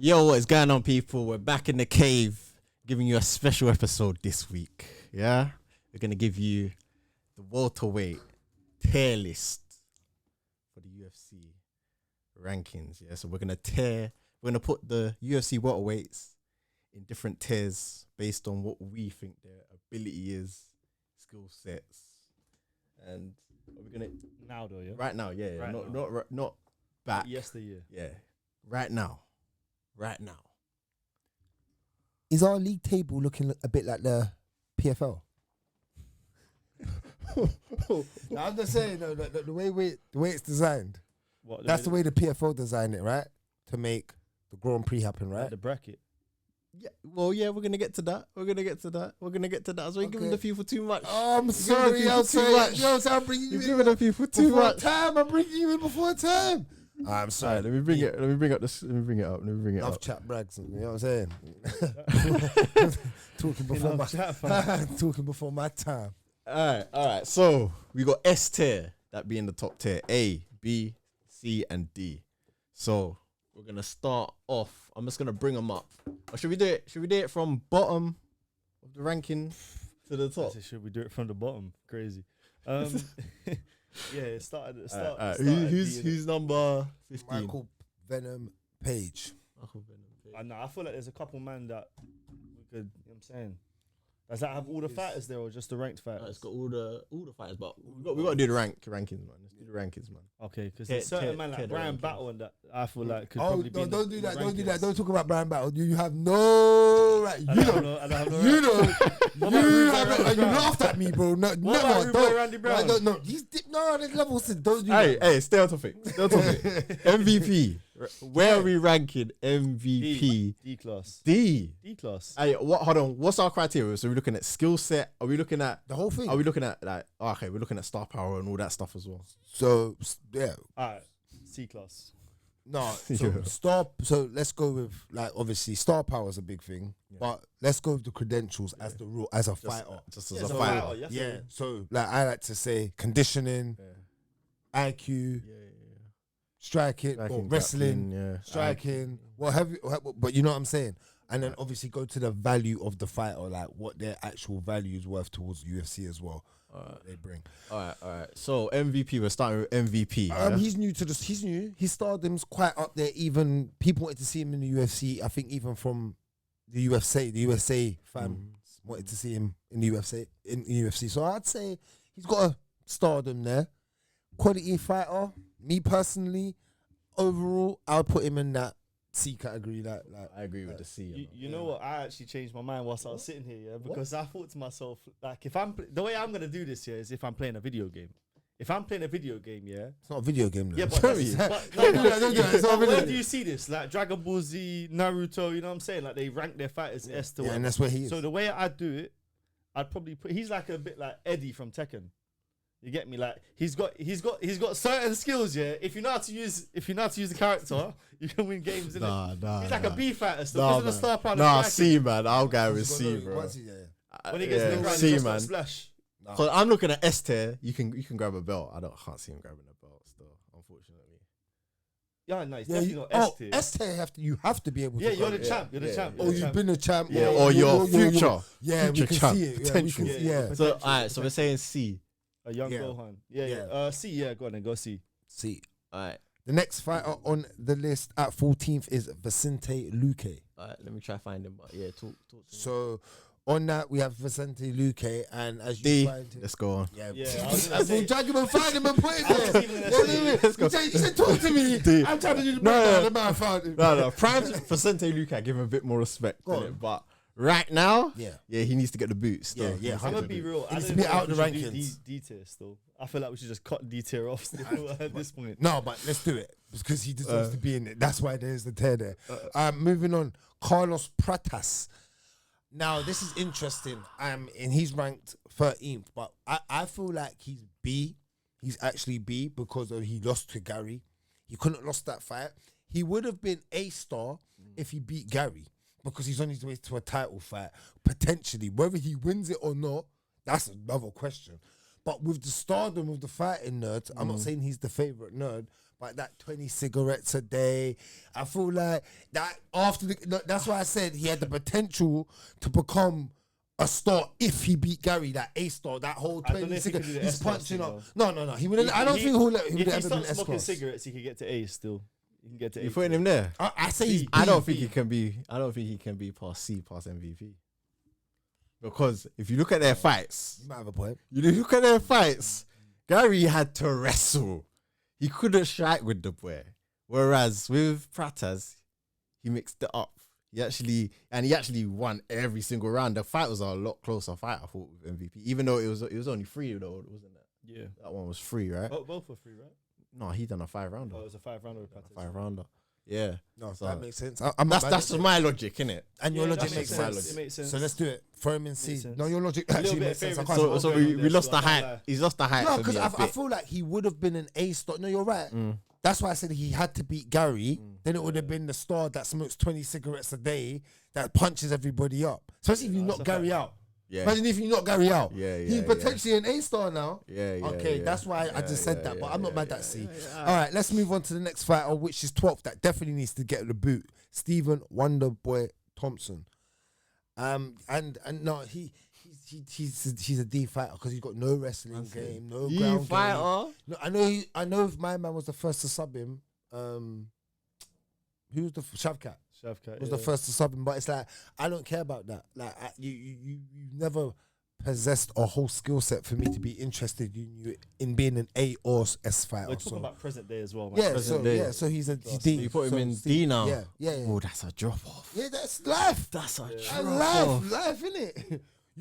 Yo, what is going on, people? We're back in the cave, giving you a special episode this week. Yeah, we're gonna give you the welterweight tier list for the UFC rankings. Yeah, so we're gonna put the UFC welterweights in different tiers based on what we think their ability is, skill sets, and we're gonna now though, yeah. Right now, yeah, Right not back. Yesteryear. Yeah, right now. Right now. Is our league table looking a bit like the PFL? No, I'm just saying, no, the way it's designed. That's the way the PFL designed it, right? To make the Grand Prix happen, right? The bracket. Yeah, well, yeah, we're gonna get to that. We're gonna get to that. So you're giving the people too much. Oh, I'm sorry. I'm bringing you in. Giving the people too much time. I'm bringing you in before time. I'm sorry. Right, let me bring it up. Love chat Bragz. You know what I'm saying? Talking before my time. All right. So we got S tier, that being the top tier. A, B, C, and D. So we're gonna start off. I'm just gonna bring them up. Or should we do it? Should we do it from bottom of the ranking to the top? Should we do it from the bottom? Crazy. Yeah, it started at the start. Who's number 15? Michael Venom Page. I know. I feel like there's a couple man that we could. You know what I'm saying? Does that have all the fighters there or just the ranked fighters? It's got all the fighters, but we got to do the rankings, man. Let's do the rankings, man. Okay, because there's certain man like Brian Battle and that I feel like could probably be. Don't do that. Don't talk about Brian Battle. You have no right. You laughed at me, bro. No, don't. Randy Brown? No, he's there's levels. Don't do that. Hey, stay on topic. MVP. Where are we ranking MVP? D class. D class. Hey, hold on. What's our criteria? So we're looking at skill set. Are we looking at the whole thing? Are we looking at we're looking at star power and all that stuff as well. So yeah. Alright. C class. No, so let's go with, like, obviously star power is a big thing, but let's go with the credentials as a fighter. Just as a fighter. Yeah. So like I like to say conditioning, IQ, striking, or wrestling, striking, what have you, but you know what I'm saying? And then obviously go to the value of the fighter, like what their actual value is worth towards UFC as well. They bring. All right. So MVP, we're starting with MVP. He's new to this. He's new. His stardom's quite up there. Even people wanted to see him in the UFC. I think even from the USA fans wanted to see him in the UFC. So I'd say he's got a stardom there. Quality fighter. Me personally, overall, I'll put him in that C category. Like I agree with the C. You know what? I actually changed my mind whilst I was sitting here, because I thought to myself, like, if the way I'm gonna do this here is if I'm playing a video game. If I'm playing a video game, it's not a video game. Yeah, but don't do that. Where do you see this? Like Dragon Ball Z, Naruto. You know what I'm saying? Like they rank their fighters S to 1. And that's where he is. So the way I do it, I'd probably put. He's like a bit like Eddie from Tekken. You get me? Like he's got certain skills. Yeah. If you know how to use the character, you can win games. He's like a B fighter. Still, the star power. C, man. I'll go with C, bro. When he gets to the ground, he just splash. So I'm looking at S tier. You can grab a belt. I can't see him grabbing a belt still, unfortunately. Yeah, no, it's definitely not S tier. S tier you have to be able to. Yeah, you're the champ. You're the champ. Oh, you've been a champ. Yeah, or your future. Yeah, we can see it. Potential. Yeah. So alright, so we're saying C. A young Gohan. Yeah. C, go on then, go C. C. Alright. The next fighter on the list at 14th is Vicente Luque. Alright, let me try to find him. But yeah, talk to me. So on that we have Vicente Luque, and as you find him, let's go on. Yeah. We'll drag him and find him and put it there. Let's go. You said talk to me. D. I'm trying to do the breakdown. I found him. No. Prime Vicente Luque, I give him a bit more respect than it, but right now, he needs to get the boots. Yeah. I'm gonna be real. He needs to be out the rankings. D tier still. I feel like we should just cut D tier off still at this point. No, but let's do it because he deserves to be in it. That's why there's the tear there. Moving on, Carlos Pratas. Now this is interesting. And he's ranked 13th, but I feel like he's B. He's actually B because he lost to Gary. He couldn't have lost that fight. He would have been A star if he beat Gary, because he's on his way to a title fight, potentially. Whether he wins it or not, that's another question. But with the stardom of the fighting nerd, I'm not saying he's the favorite nerd, but that 20 cigarettes a day, I feel like that that's why I said he had the potential to become a star if he beat Gary, that A star, that whole 20 cigarettes. He's punching up. No. He wouldn't. I don't think he would have If he ever been stops smoking cigarettes, he could get to A still. He can get to A. You putting him there? I say he's B, I don't think B. he can be. I don't think he can be past C, past MVP. Because if you look at their fights, You might have a point. you look at their fights. Gary had to wrestle. He couldn't strike with the boy. Whereas with Pratas, he mixed it up. He actually won every single round. The fight was a lot closer fight, I thought, with MVP. Even though it was only 3 though, wasn't it? Yeah. That one was 3, right? Both were 3, right? No, he done a 5-rounder. Oh, it was a 5-rounder with Pratas. 5-rounder. Yeah. No, So that makes sense. that's my logic, innit? And your Yeah, logic that makes makes sense. sense. It makes sense. So let's do it. Throw him in C. Makes sense. No, your logic little actually bit makes sense. I of can't. favouritism. So going on we there, lost so the I can't hype. lie. He's lost the hype. No, for because me a I bit. feel like he would have been an A star. No, you're right. That's why I said he had to beat Gary. Then it would have been the star that smokes 20 cigarettes a day that punches everybody up. Especially if you knock Gary out. Yeah. Imagine if you knock Gary out. Yeah, He's potentially an A star now. Yeah. Okay, yeah. that's why I just said yeah, that. But yeah, I'm not yeah, mad yeah, at C. yeah. All right, let's move on to the next fighter, which is 12th. That definitely needs to get the boot. Stephen Wonderboy Thompson. And no, he's a D fighter because he's got no wrestling game, no ground fighter. game. No, I know if my man was the first to sub him. Who was the Shavkat? Shavkat Was the first to sub him, but it's like I don't care about that. Like you never possessed a whole skill set for me to be interested in being an A or S fighter. We're talking So about present day as well, man. yeah, present so day. yeah, so he's So D. you put him So in Steve- D now. Yeah. Oh, that's a drop off. Yeah, that's life. That's a That's drop life, off. innit?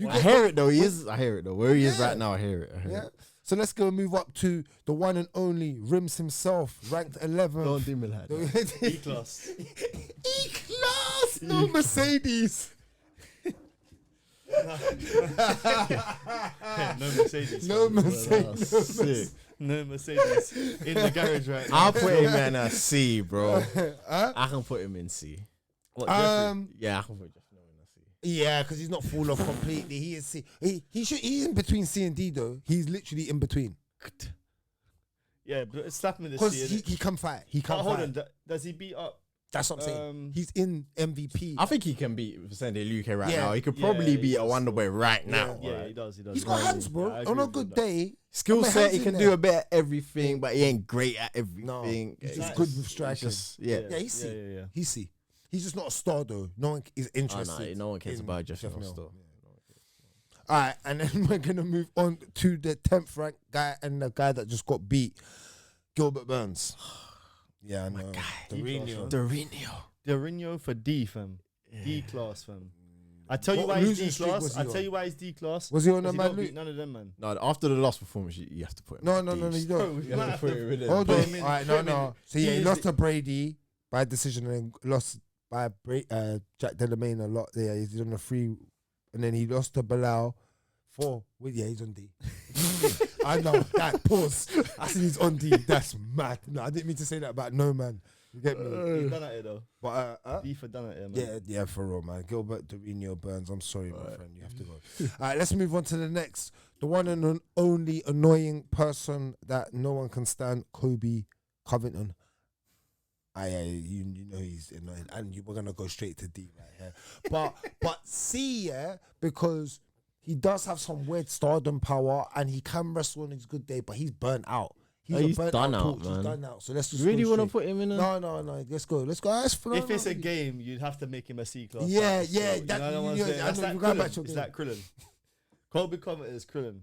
I hear it though. I hear it though. Where he is right now, I hear it. Yeah. So let's go and move up to the one and only Rimz himself, ranked 11th. Don't do me like that. E-class. E-class, no Mercedes. No Mercedes. No man. Mercedes. Sick. No Mercedes. In the garage right now. I'll put him in a C, bro. I can put him in C. What, Jeffrey? Yeah, I can put Jeff in a C. Yeah, because he's not fall off completely. He is C. He's in between C and D though. He's literally in between. Yeah, but slap him in the Because C. he can fight. He can Hold fight. on. Does he beat up? That's what I'm saying. He's in MVP. I think he can beat Vicente Luque right Yeah. now. He could Yeah, probably he beat a does. Wonderboy right now. Yeah, right? he does. He's got hands, bro. Yeah, I agree On a with good that. day, Skill my set, hands he in can there. do a bit of everything, but he ain't great at everything. No, he's just Nice. good with striking. Yeah. Yeah, he's C. Yeah. He's C. He's just not a star though. No one is Oh, interested. no one cares in about Jeff Jeff Mills Mill. still. All right, and then we're gonna move on to the 10th ranked guy and the guy that just got beat, Gilbert Burns. Yeah, I know. D-class, Dorino. Dorino for D, fam. D class, fam. I tell you why he's losing D streak was class. he I on? tell you why he's D class. Was he on a 'cause he mad don't beat loot? none of them, man. No, after the last performance, you have to put him. No, in no, D. no, you Bro, don't. we You might have to have put to- him in there. Hold Put on. him in- All right, put him no. in. So yeah, he He lost is- to Brady by decision and lost by Jack Della Maddalena a lot. Yeah, he's on the 3, and then he lost to Belal 4. Well, yeah, he's on D. I know that. Pause. I said he's on D. That's mad. No, I didn't mean to say that about no man. You get me? He's done at it though. But D for done at it, man. yeah, for real, man. Gilbert Dorino Burns. I'm sorry, my friend. You have to go. All right, let's move on to the next. The one and only annoying person that no one can stand, Kobe Covington. You know he's annoying, and we're gonna go straight to D right here. But C, yeah, because he does have some weird stardom power, and he can wrestle on his good day, but he's burnt out. He's a burnt done out, torch. He's man. done out. So let's just You really go want to straight. put him in a? No. Let's go. If it's a game, you'd have to make him a C class. Yeah, fighter. yeah, So, that- you know what I'm yeah, saying? I That's know, like you're going back to Krillin. your It's game. like Krillin. Colby Covington is Krillin.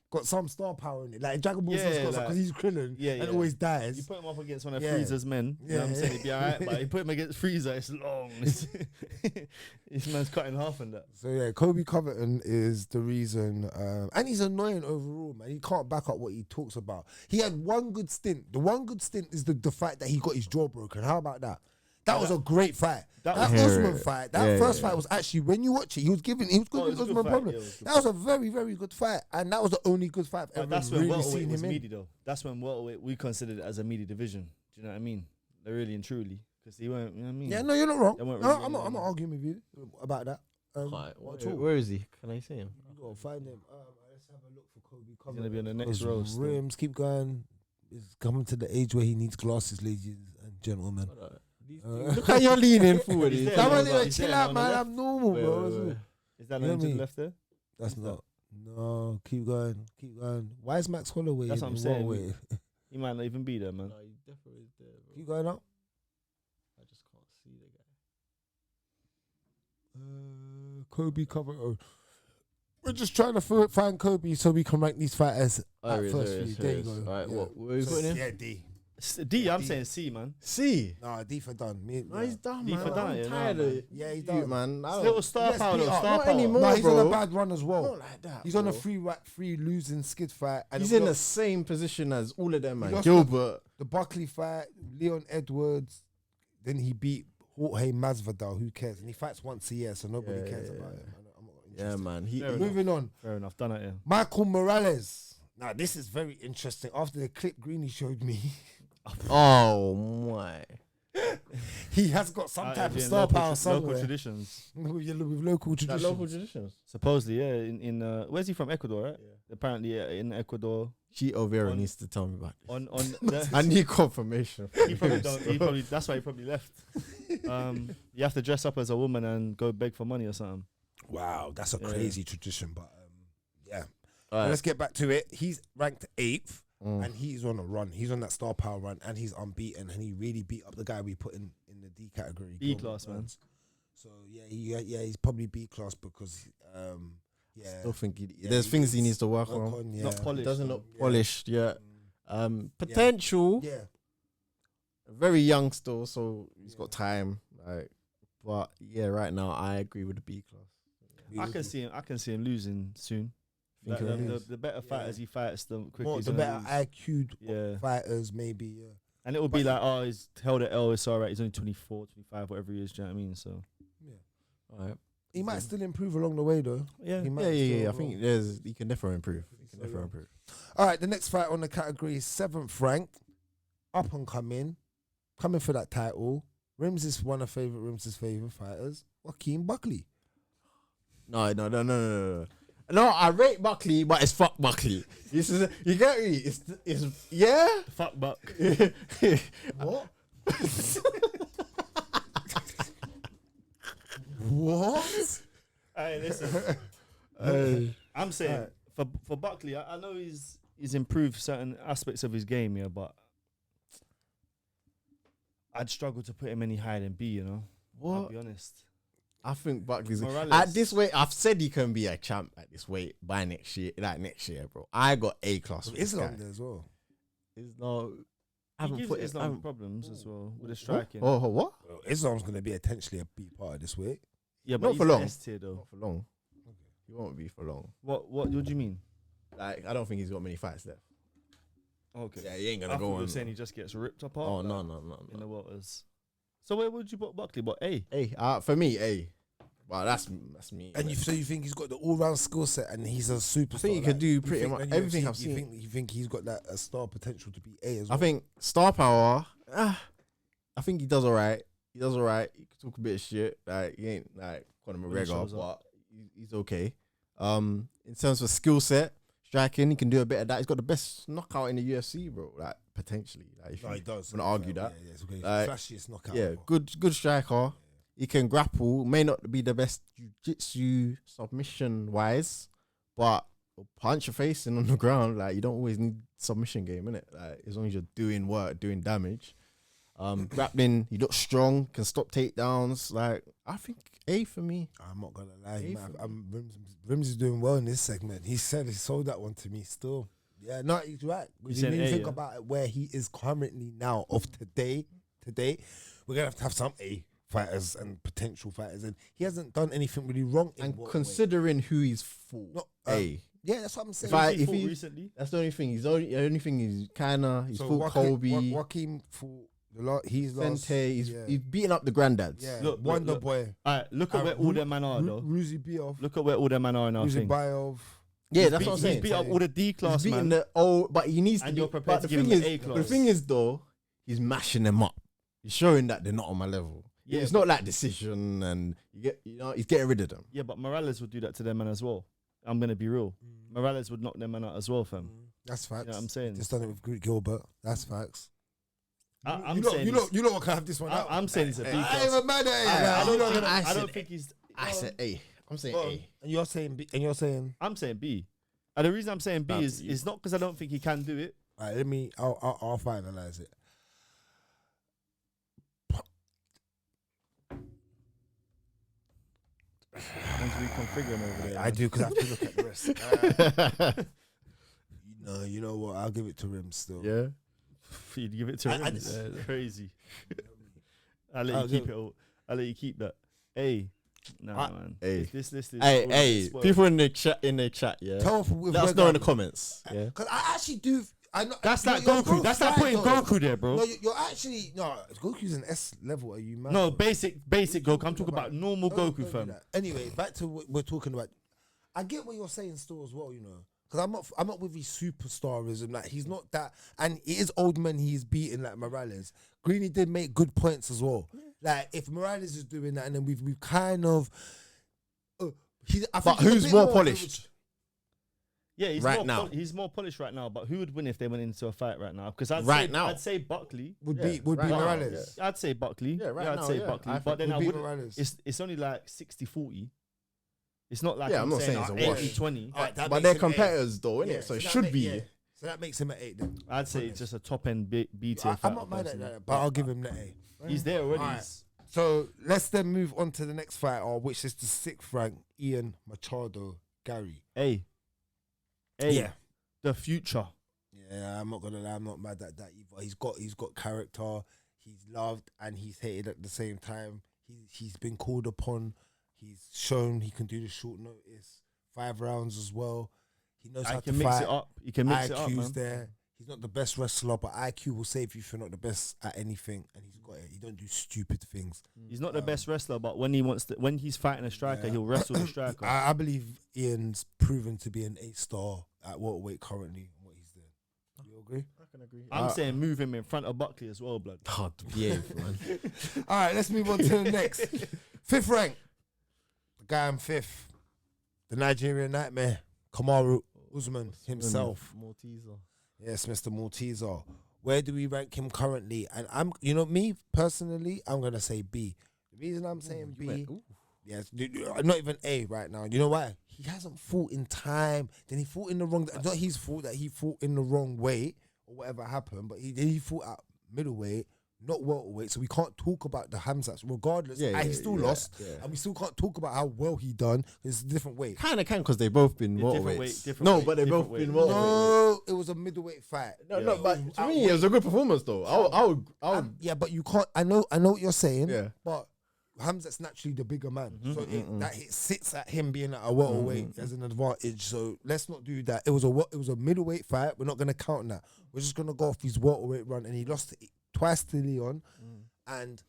got some star power in it. Like Dragon Ball Yeah, Z's got like- because he's Krillin and always dies. You put him up against one of Yeah. Frieza's men. You know what I'm Yeah. saying? He'd be alright, but you put him against Frieza, it's long. This man's cut in half on that. So yeah, Kobe Covington is the reason, and he's annoying overall, man. He can't back up what he talks about. He had one good stint. The one good stint is the fight that he got his jaw broken. How about that? That was a great fight. That was- Usman fight, that first fight was actually, when you watch it, he was good it with was a good Usman fight, problem. yeah, it was a good That was a very, very good fight, and that was the only good fight I've But ever that's when really welterweight seen was him in. meaty though. That's when welterweight we considered it as a meaty division. Do you know what I mean? Like, really and truly, because they weren't. You know what I mean? Yeah, no, you're not wrong. They weren't No, really I'm not winning. arguing with you about that. Right, what at all? where is he? Can I see him? You gotta find him. Let's have a look for Kobe. He's gonna be on the next row. still. Rimz, keep going. He's coming to the age where he needs glasses, ladies and gentlemen. Look how you're leaning forward. He's there, Come no, on, no, he's chill there, out, on the man. left. I'm normal, bro. Is that You know on to me? the left there? That's not. No, keep going. Keep going. Why is Max Holloway? That's what I'm in saying. one way? He might not even be there, man. No, he definitely is there, bro. Keep going up. I just can't see the guy. Kobe cover. We're just trying to find Kobe so we can rank these fighters at first. There you go. Alright, Yeah. what are we putting in? Yeah, D. D, I'm D. saying C, man. C. Nah, D for done. No, he's done, D man. for done, I'm yeah, tired nah, of man. it. Yeah, he's You, done. man. I Little don't, star Yes, power, beat though. up. Star Not power. anymore. No, he's bro. on a bad run as well. not like that. He's on a bro. free losing skid fight. And He's he in the lost same position as all of them, He man. lost Gilbert. the Buckley fight, Leon Edwards. Then he beat Jorge Masvidal. Who cares? And he fights once a year, so nobody Yeah, cares yeah, about yeah. him. I'm not Yeah, interested. man. Fair enough. Moving on. Fair enough. Done it, yeah. Michael Morales. Now, this is very interesting. After the clip Greeny showed me, Oh my. he has got some type of Doing star local power local somewhere. traditions. with local Like traditions. local traditions. Supposedly, yeah. In where's he from? Ecuador, right? Apparently, yeah, in Ecuador. Cheeto Vera On- needs to tell me about this. On the, I need confirmation. he probably don't. He probably that's why he probably left. You have to dress up as a woman and go beg for money or something. Wow, that's a Yeah. crazy tradition. But yeah. Alright. Let's get back to it. He's ranked 8th. Mm. And he's on a run. He's on that star power run, and he's unbeaten. And he really beat up the guy we put in the D category. B Gilbert class, man. Burns. So yeah, he's probably B class because yeah. Still think Yeah, there's he things he needs needs to work on. yeah. Not It polished. doesn't look Yeah. polished yet. Potential. Yeah. Very young still, so he's got time. Like, but yeah, right now I agree with the B class. I can see him losing soon. Think Like, he'll lose? the better fighters he fights, the quicker More, he's the gonna better lose. IQ'd Yeah. fighters, maybe. Yeah. And it will be like, oh, he's held at L, it's all right. He's only 24, 25, whatever he is. Do you know what I mean? So All right. He might still improve along the way, though. yeah, He might Yeah, still I go. think he can definitely improve. He can definitely improve. All right, the next fight on the category is 7th ranked, up and coming for that title. Rimz is one of Rimz's favorite fighters, Joaquin Buckley. No. No, I rate Buckley, but it's fuck Buckley. You get me? It's yeah. fuck Buck. What? What? Hey, listen. I'm saying for Buckley, I know he's improved certain aspects of his game, yeah, but I'd struggle to put him any higher than B. You know, I'll What? be honest. I think Buckley's Morales. at this weight. I've said he can be a champ at this weight by next year. Like next year, bro. I got A class. for this Islam guy. there as well. It's no. I He haven't gives put Islam problems as well with the What? striking. Oh, what? Well, Islam's going to be potentially a big part of this weight. Yeah, but Not he's for an long. S tier though. Not for long. He won't be for long. What do you mean? Like I don't think he's got many fights left. Okay. Yeah, he ain't I gonna thought go you were on. saying he just gets ripped apart. Oh like, no. in the waters. So where would you put Buckley? But A. A. For me, A. Well, that's me. And so you think he's got the all-round skill set and he's a superstar? I think he could do pretty much everything I've seen. You think he's got that star potential to be A as I well? think star power. I think he does all right. He can talk a bit of shit. Like he ain't like Conor When he McGregor, shows but up. he's okay. In terms of skill set, striking, he can do a bit of that. He's got the best knockout in the UFC, bro. Like potentially, like if No, you he does. wanna argue that. Yeah, it's okay. Like, Flashiest knockout. yeah, ever. good striker. He can grapple. May not be the best jiu-jitsu submission wise, but he'll punch your face in on the ground. Like you don't always need submission game, innit? Like as long as you're doing work, doing damage. Grappling, he looks strong, can stop takedowns. Like I think A for me. I'm not gonna lie, Hey, man. Rimz is doing well in this segment. He said he sold that one to me still. Yeah, no, he's right. If said you A, think yeah? about where he is currently now of today, we're gonna have to have some A fighters and potential fighters, and he hasn't done anything really wrong. In And what way. considering who he's fought, No, A. Yeah, that's what I'm saying. I- He if fought he- recently. That's the only thing. The only thing is he's fought Joaquin- Kobe, Joaquin fought the lot. He's lost. Fente. He's beating up the granddads. Yeah, Look, Wonder look. Boy. All right, look at where all them man are though. Ruzi Biov. Look at where all them man are in our thing. Bayov. Yeah, that's He's what I'm beat- saying. He's beat up all the D He's class beating man. the but he needs to. And be, you're prepared but to the give thing him is, an A but the class. thing is though, he's mashing them up. He's showing that they're not on my level. Yeah, it's not like decision, and he's getting rid of them. Yeah, but Morales would do that to them man as well. I'm gonna be real. Morales would knock them man out as well, fam. That's facts. You know what I'm saying? Just done it with Greek Gilbert. That's facts. I'm you saying lot can have this one out. I'm saying he's a B I ain't class. even mad at it. I don't think he's. I said A. I'm saying A. And you're saying B. And you're saying. I'm saying B. And the reason I'm saying B That's is not because I don't think he can do it. All right, I'll finalize it. Once we configure him over there. I do because I have to look at the rest. You know what? I'll give it to Rimz still. Yeah. You'd give it to him. Crazy. I'll let you keep it all. I'll let you keep that. Hey. Nah, man. Hey. This list is. Hey, people in the chat, yeah. Tell us Let us know in the comments. Yeah. Because I actually do. I know, That's you're- like you're Goku. both That's like right, putting though. Goku there, bro. No, you're actually Goku's an S level. Are you mad? No, bro? basic Goku. I'm talking about normal Don't Goku, do fam. that. Anyway, back to what we're talking about. I get what you're saying still as well, because I'm not with his superstarism. Like he's not that, and it is old men he's beating like Morales. Greeny did make good points as well. Like if Morales is doing that, and then we've kind of. I think But he's a who's bit more polished? Yeah, he's Right more polished right now. But who would win if they went into a fight right now? Because I'd say Buckley. Would Yeah, be right now, Morales. yeah. I'd say Buckley. Yeah, right I'd now, say yeah. Buckley. I But then would I beat wouldn't. Morales. It's only like 60-40. It's not like Yeah, I'm not saying it's a wash. 80-20. But they're competitors though, innit? Yeah, So it that should make- be. yeah. So that makes him an 8 then. I'd say it's just a top end B tier. I'm not mad at that, but I'll give him the A. He's there already. Alright. So let's then move on to the next fighter, which is the 6th rank, Ian Machado Gary. Hey, Yeah. the future. Yeah, I'm not gonna lie, I'm not mad at that either. He's got character, he's loved and he's hated at the same time. He's been called upon, he's shown he can do the short notice, 5 rounds as well. He knows how to mix fight. it up. You can mix it up, IQ's man. there. He's not the best wrestler, but IQ will save you if you're not the best at anything, and he's got it. He don't do stupid things. He's not the best wrestler, but when he's fighting a striker, Yeah. he'll wrestle the striker. I believe Ian's proven to be an 8-star at welterweight currently. What he's doing. You agree? I can agree. I'm saying move him in front of Buckley as well, blood. Hard to behave, man. All right, let's move on to the next. 5th rank. The guy in 5th. The Nigerian Nightmare. Kamaru Usman himself. Malteser. Yes, Mr. Malteser. Where do we rank him currently? And me personally, I'm going to say B. The reason I'm saying B, yes, not even A right now. You know why? He hasn't fought in time. Then he fought in the wrong, not his fault that he fought in the wrong way or whatever happened, but he fought at middleweight, not welterweight. So we can't talk about the Hamzats regardless. He still lost. Yeah. And we still can't talk about how well he done. It's a different way. Kind of can because they both been Different welterweights. weight, different No, weight, but they different both weight. been welterweights. No, it was a middleweight fight. No, but to me, it was a good performance though. I would. Yeah, but you can't. I know what you're saying. Yeah. But Hamzat's naturally the bigger man, so it sits at him being at a Mm-hmm. welterweight as an advantage. So let's not do that. It was a middleweight fight. We're not gonna count that. We're just gonna go off his welterweight run, and he lost it twice to Leon, and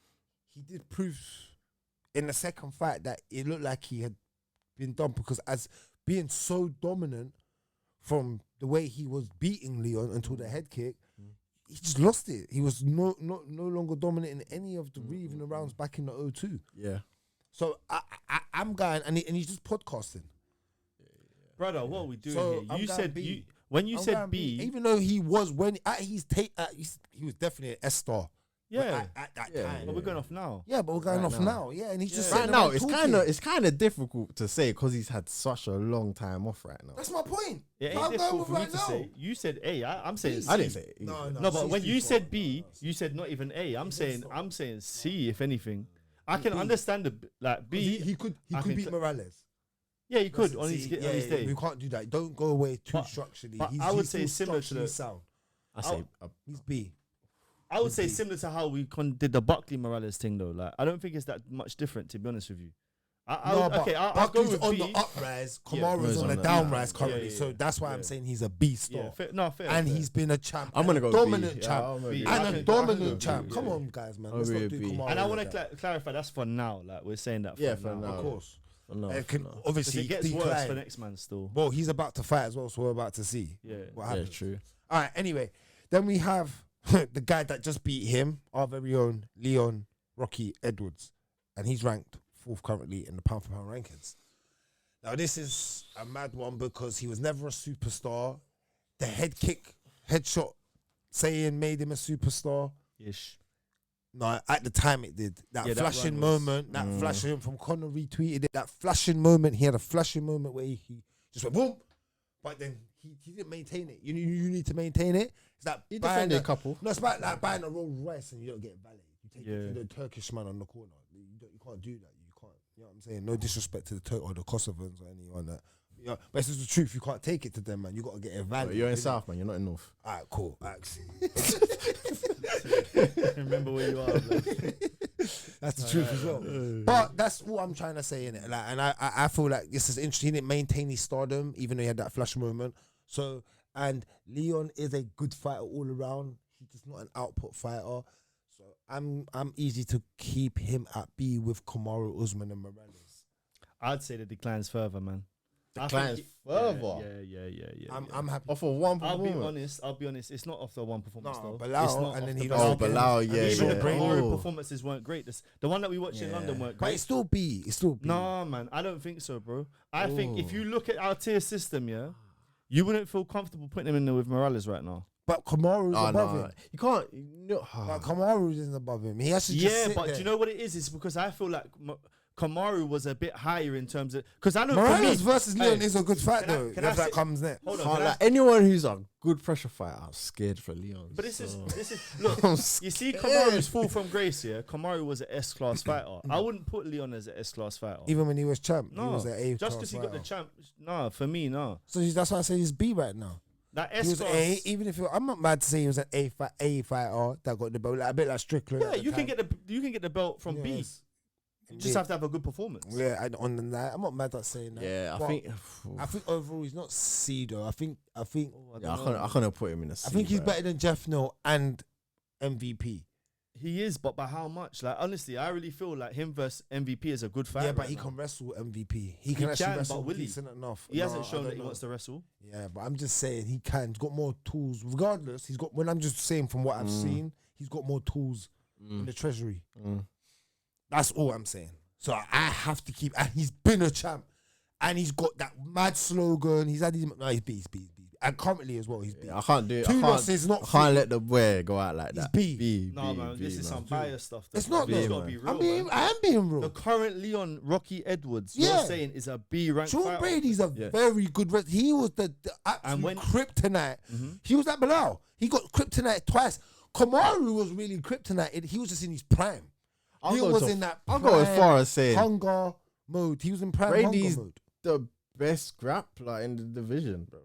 he did prove in the second fight that it looked like he had been done because as being so dominant from the way he was beating Leon until the head kick. He just lost it. He was no longer dominant in any of the even the rounds back in the 0-2. Yeah. So I'm going and he's just podcasting. Brother, what are we doing So, here? I'm You going said B. when you I'm said going B, even though he was he was definitely an S-star. yeah. At that Yeah, time. But we're going off now. Yeah, but we're going Right off now. Yeah, and he's just Right sitting now, around it's talking. kind of difficult to say because he's had such a long time off right now. That's my point. It So ain't I'm going difficult with for me right to now. say. You said A. I'm saying C. I didn't say it. No, No, but C's when too you far. said B, you said not even A. I'm saying C. If anything, I can understand the like B. He could I can beat cl- Morales. Yeah, he could on See, his day. We can't do that. Don't go away too But- structurally. but He's, I would he's say still similar to structurally the- sound. I say He's B. I would say similar to how we did the Buckley Morales thing though. Like I don't think it's that much different to be honest with you. I'll go Buckley's with on B. the uprise. Yeah. Kamaru's He's on on the the downrise yeah, currently. yeah, So that's why I'm saying he's a B star. Yeah, fair. And fair. he's been a champ. I'm gonna and a go dominant B. champ. Yeah, I'm gonna B. be- I And a can- dominant I can champ. go Come B. on, guys, man. I'll Let's be not a do B. Kamaru. And I like want to that. clarify that's for now. Like we're saying that. Yeah, for for now. Of course. No, It can no. Because obviously it gets worse decline. for next man still. Well, he's about to fight as well, so we're about to see Yeah. what Yeah, happens. true. All right, anyway. Then we have the guy that just beat him, our very own Leon Rocky Edwards. And he's ranked 4th currently in the pound for pound rankings. Now this is a mad one because he was never a superstar. The headshot saying made him a superstar. Ish. No, at the time it did. That flashing run was- moment, that flashing from Conor retweeted it. That flashing moment, he had a flashing moment where he just went boom, but then he didn't maintain it. You need to maintain it. It's like He buying defended a couple. No, it's like buying a Rolls Royce and you don't get valet. You take it Yeah. to the Turkish man on the corner. You can't do that. You can't. You know what I'm saying? No disrespect to the Turk or the Kosovans or anyone that. Yeah, but it's just the truth. You can't take it to them, man. You got to get a valet. You're in South, man. You're not in North. Alright, cool. Alright. Remember where you are, man. That's the truth as well. But that's what I'm trying to say in it. Like, and I feel like this is interesting. He didn't maintain his stardom, even though he had that flash moment. So, and Leon is a good fighter all around. He's just not an output fighter. So I'm easy to keep him at B with Kamaru Usman and Morales. I'd say the decline's further, man. Declines further. Yeah. I'm happy. Off of one I'll be performance. honest. It's not off the one performance No, though. Belal, It's not and off then the he Belal. lost Belal, again. yeah, And Even yeah. the Kamaru performances weren't great. The one that we watched in London weren't But great. it's still B. It's still B. Nah, man, I don't think so, bro. I think if you look at our tier system, yeah, you wouldn't feel comfortable putting him in there with Morales right now. But Kamaru's above him. You can't. No. But Kamaru isn't above him. He has to just sit But there. do you know what it is? It's because I feel like Kamaru was a bit higher in terms of because I know Morales for me, versus Leon Hey, is a good fight can I- though. can I If that say- comes next. Hold on, Can't, can I- like, anyone who's a good pressure fighter, I'm scared for Leon. But this is I'm look. You see, scared. Kamaru's fall from grace here. Kamaru was an S class fighter. I wouldn't put Leon as an S class fighter. Even when he was champ, he No, was an A just because he got the champ. No, for me, no. So that's why I say he's B right now. That He S was class. A. Even if I'm not mad to say he was an A fighter that got the belt, like, a bit like Strickland. Yeah, at the you can time. get the belt from B. Yes. You just have to have a good performance. Yeah, on the night, I'm not mad at saying that. Yeah, But I I think overall he's not C though. I think Oh, Yeah, I can't put him in a C. I think he's bro. better than Jeff Neal and MVP. He is, but by how much? Like honestly, I really feel like him versus MVP is a good fight. Yeah, but right he now. can wrestle MVP. He can actually can, wrestle but will he? decent enough. He hasn't No, I shown don't that he know. wants to wrestle. Yeah, but I'm just saying he can. He's got more tools. Regardless, he's got. When I'm just saying from what I've seen, he's got more tools in the treasury. That's all I'm saying. So I have to keep. And he's been a champ, and he's got that mad slogan. He's had his. No, he's B. He's B. He's B. And currently as well, he's B. I can't do it. Two I can't, losses, not I can't three. let the boy go out like He's that. B. No, man, this is some bias stuff. It's not. It's though. got to be real. I'm being. man. I am being real. The current Leon Rocky Edwards, Yeah. you're saying is a B ranked Sean fighter. Brady's a very good wrestler. He was the absolute when- kryptonite. He was like Belal. He got kryptonite twice. Kamaru was really kryptonite. He was just in his prime. He was in that I'll prime go as far as saying hunger mode. He was in prime Brady's hunger mode. the best grappler in the division, bro.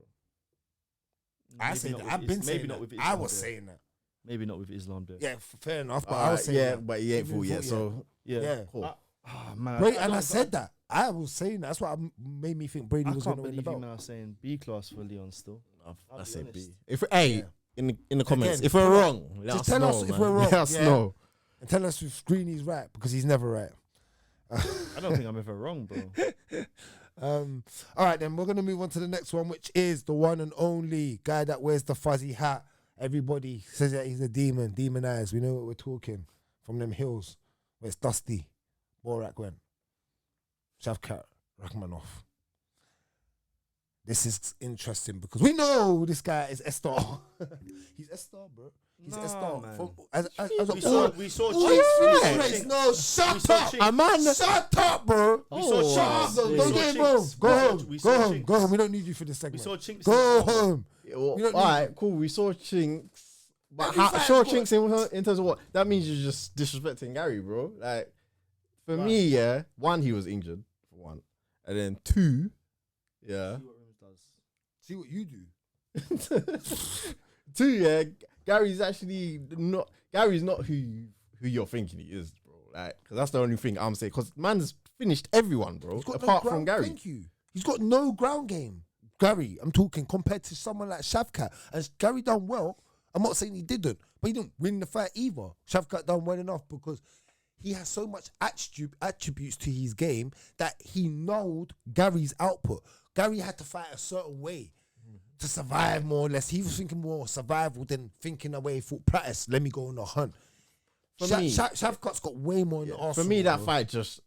I Maybe said not that. with I've been Is- saying maybe not that. with I Islam was there. saying that. Maybe not with Islam there. Yeah, fair enough. But I was saying yeah, that. but he ain't Even full yet. full, So Yeah. cool. Man, Brady, I and I don't- said that. I was saying that. That's what made me think Brady I was going can't to win the believe you belt. now saying B class for Leon still. I be say honest. B. If in the comments, Again, if we're wrong, let just us tell know, us if man. we're wrong, Let us yeah. know. And tell us if Greeny's right because he's never right. I don't think I'm ever wrong, bro. All right, then we're gonna move on to the next one, which is the one and only guy that wears the fuzzy hat. Everybody says that he's a demon, demonized. We know what we're talking from them hills where it's dusty. Borak went. Shavkat Rakhmonov. This is interesting because we know this guy is S-Star. He's S-Star, bro. He's Nah, S-Star. man. As We saw all Chinks. right. No, We shut saw up. Chinks. A man. Shut up, bro. We saw Oh, Shut Chinks. up, though. We Go saw get Chinks. home. Go home. We Go saw home. Chinks. Go home. We don't need you for this We segment. saw Chinks. Go home. Well, We don't all need- right, cool. We saw Chinks, but Every fight saw got- Chinks in terms of what? That means you're just disrespecting Gary, bro. Like for me, yeah. One, he was injured for one, and then two, yeah. See what you do. Two, yeah. Gary's not who you're thinking he is, bro. Like, cause that's the only thing I'm saying. Cause man's finished everyone, bro. He's got no Apart from ground- Gary. Thank you. He's got no ground game. Gary, I'm talking compared to someone like Shavkat. And Gary done well. I'm not saying he didn't, but he didn't win the fight either. Shavkat done well enough because he has so much attributes to his game that he knowed Gary's output. Gary had to fight a certain way to survive more or less. He was thinking more survival than thinking away for practice. Let me go on a hunt. For me- Shavkat's got way more in the arsenal. For me, that bro. fight just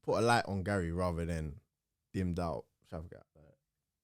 put a light on Gary rather than dimmed out Shavkat.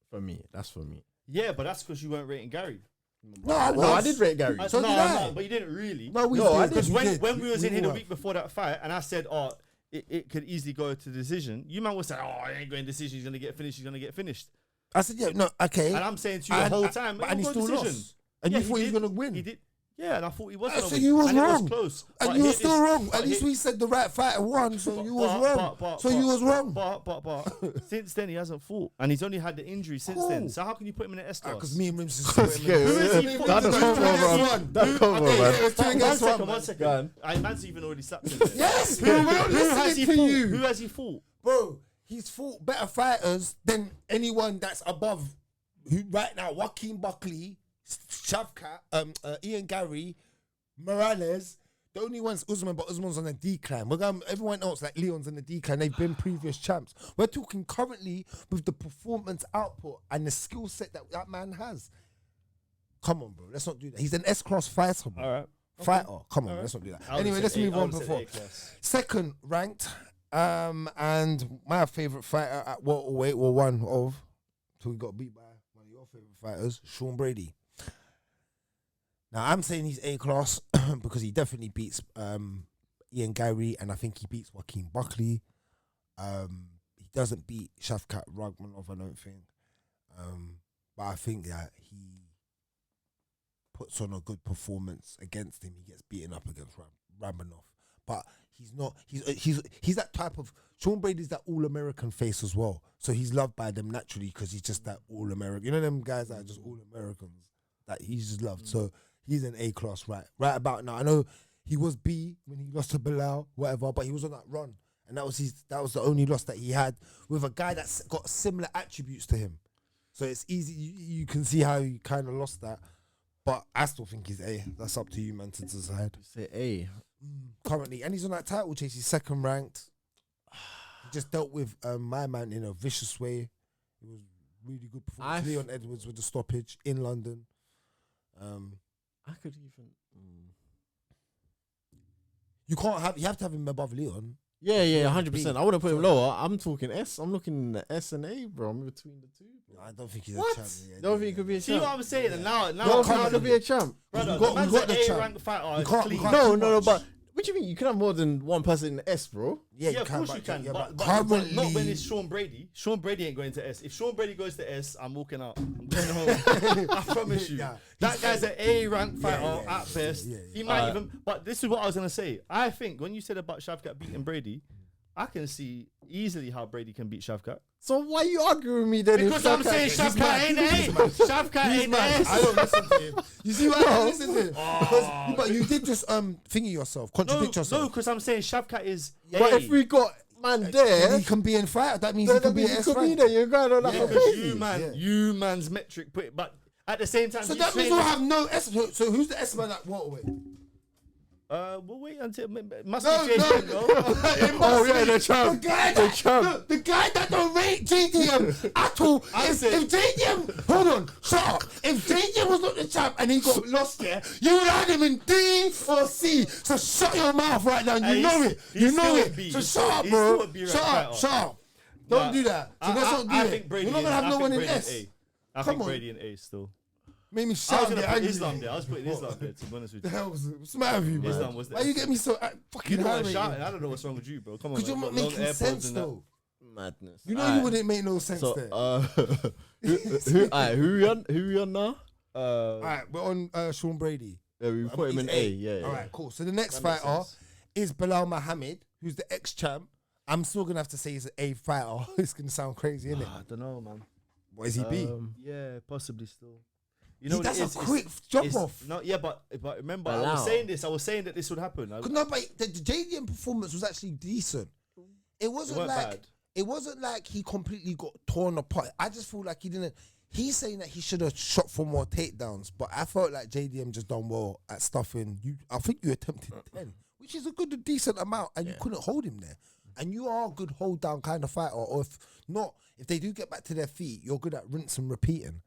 For me, that's for me. Yeah, but that's because you weren't rating Gary. No, I was. No, I did rate Gary. No, So did I. but you didn't really. No, we No, I did. Because we did. when we was in here the were. week before that fight, and I said, oh, it could easily go to decision, you man was saying, oh, I ain't going decision, he's going to get finished, he's going to get finished. I said, yeah, no, okay. And I'm saying to you the whole time, and he go still decision. lost. And Yeah, you thought he was did. going to win. He did. Yeah, and I thought he was going to So win. you was and wrong. It was close. And But you were here still is- wrong. but At least here- we said the right fighter won, so you was wrong. So you was wrong. But since then he hasn't fought, and he's only had the injury since then. So how can you put him in an S class? Because me and Rimz is That's a combo, bro. That's combo, man. It's two against one. One second. Man's even already slapped him. Yes, Who bro, we're not has he listening to fought? you. Who has he fought? Bro, he's fought better fighters than anyone that's above who right now. Joaquin Buckley, Shavkat, Ian Gary, Morales. The only one's Usman, but Usman's on a decline. We're going, everyone else, like Leon's on the decline. They've been previous champs. We're talking currently with the performance output and the skill set that that man has. Come on, bro. Let's not do that. He's an S-class fighter, bro. All right. Fighter. Come on, let's not do that. Anyway, let's move on before. Second ranked, and my favorite fighter at welterweight, well, one of, so we got beat by one of your favorite fighters, Sean Brady. Now I'm saying he's A class because he definitely beats Ian Gary, and I think he beats Joaquin Buckley. He doesn't beat Shavkat Rakhmonov, I don't think, but I think that he puts on a good performance against him. He gets beaten up against Rakhmonov, but he's not. He's that type of. Sean Brady's that all-American face as well, so he's loved by them naturally because he's just that all-American. You know them guys that are just all-Americans that he's just loved. So he's an A class right about now. I know he was B when he lost to Belal, whatever, but he was on that run, and that was the only loss that he had with a guy that's got similar attributes to him. So it's easy. You can see how he kind of lost that. But I still think he's A. That's up to you, man, to decide. Say A. Currently, and he's on that title chase. He's second ranked. He just dealt with my man in a vicious way. It was really good performance. Leon Edwards with the stoppage in London. I could even. You have to have him above Leon. Yeah, 100%. I wouldn't put him lower. I'm talking S. I'm looking in the S and A, bro. I'm between the two. Bro. I don't think he's What? a champ. Yeah, Don't think he could be a See champ. what I'm saying? And now No, come he could be a champ. brother, We got the the man's champ. A ranked fighter. We can't- we clean. can't- No, too no, much. but what do you mean? You can have more than one person in the S, bro. Yeah, of course you can. But currently, not when it's Sean Brady. Sean Brady ain't going to S. If Sean Brady goes to S, I'm walking out. I'm going home. I promise you. Yeah. That guy's an A ranked fighter yeah, at best. yeah. He might even. But this is what I was gonna say. I think when you said about Shavkat beating Brady, I can see easily how Brady can beat Shavkat. So why are you arguing with me then? Because I'm saying Shavkat ain't A. Shavkat ain't S. I don't listen to him. You see why I don't listen to him? Because, but you did just thingy yourself, contradict No, yourself. because I'm saying Shavkat is A. But if we got man there, He can be in fight. That means then he can be an he S could be rank. there. You're going on that for Because crazy. you man's metric put it, but at the same time, So you that means train- we'll have no S. So who's the S man at welterweight? we'll wait until must No, be changed. no. Oh yeah, the champ. The guy that, the guy that don't rate JDM at all. If JDM, hold on, shut up. If JDM was not the champ and he got lost there, you would have him in D or C. So shut your mouth right now. You know it. You know it. So shut up, bro. Shut up. Don't do that. So let's not do I it. think Brady We're not gonna have no one in S. I Come think on. Brady in A still. Made me I was shout. gonna get put angry. Islam there. I was putting Islam there. To be honest with The you. hell what's the matter with you, man? Islam was the Why you get me so You fucking know what high shouting? rated? I don't know what's wrong with you, bro. Come on, Because you're man. not Long making AirPods sense and that. though. Madness. You know you wouldn't make no sense So, there. who we on now? Alright, we're on Sean Brady. Yeah, we put him in He's A. Yeah. Alright, cool. So the next That makes fighter sense. is Belal Muhammad, who's the ex-champ. I'm still gonna have to say he's an A fighter. It's gonna sound crazy, isn't it? I don't know, man. What is he B? Yeah, possibly still. You know, what That's it a is? quick drop It's- off. No, yeah, but remember, I Belal. was saying this. I was saying that this would happen. No, but the JDM performance was actually decent. It wasn't weren't like bad. it wasn't like he completely got torn apart. I just feel like he didn't. He's saying that he should have shot for more takedowns, but I felt like JDM just done well at stuffing. I think you attempted 10, which is a good, decent amount, and you couldn't hold him there. And you are a good hold down kind of fighter, or if not, if they do get back to their feet, you're good at rinse and repeating.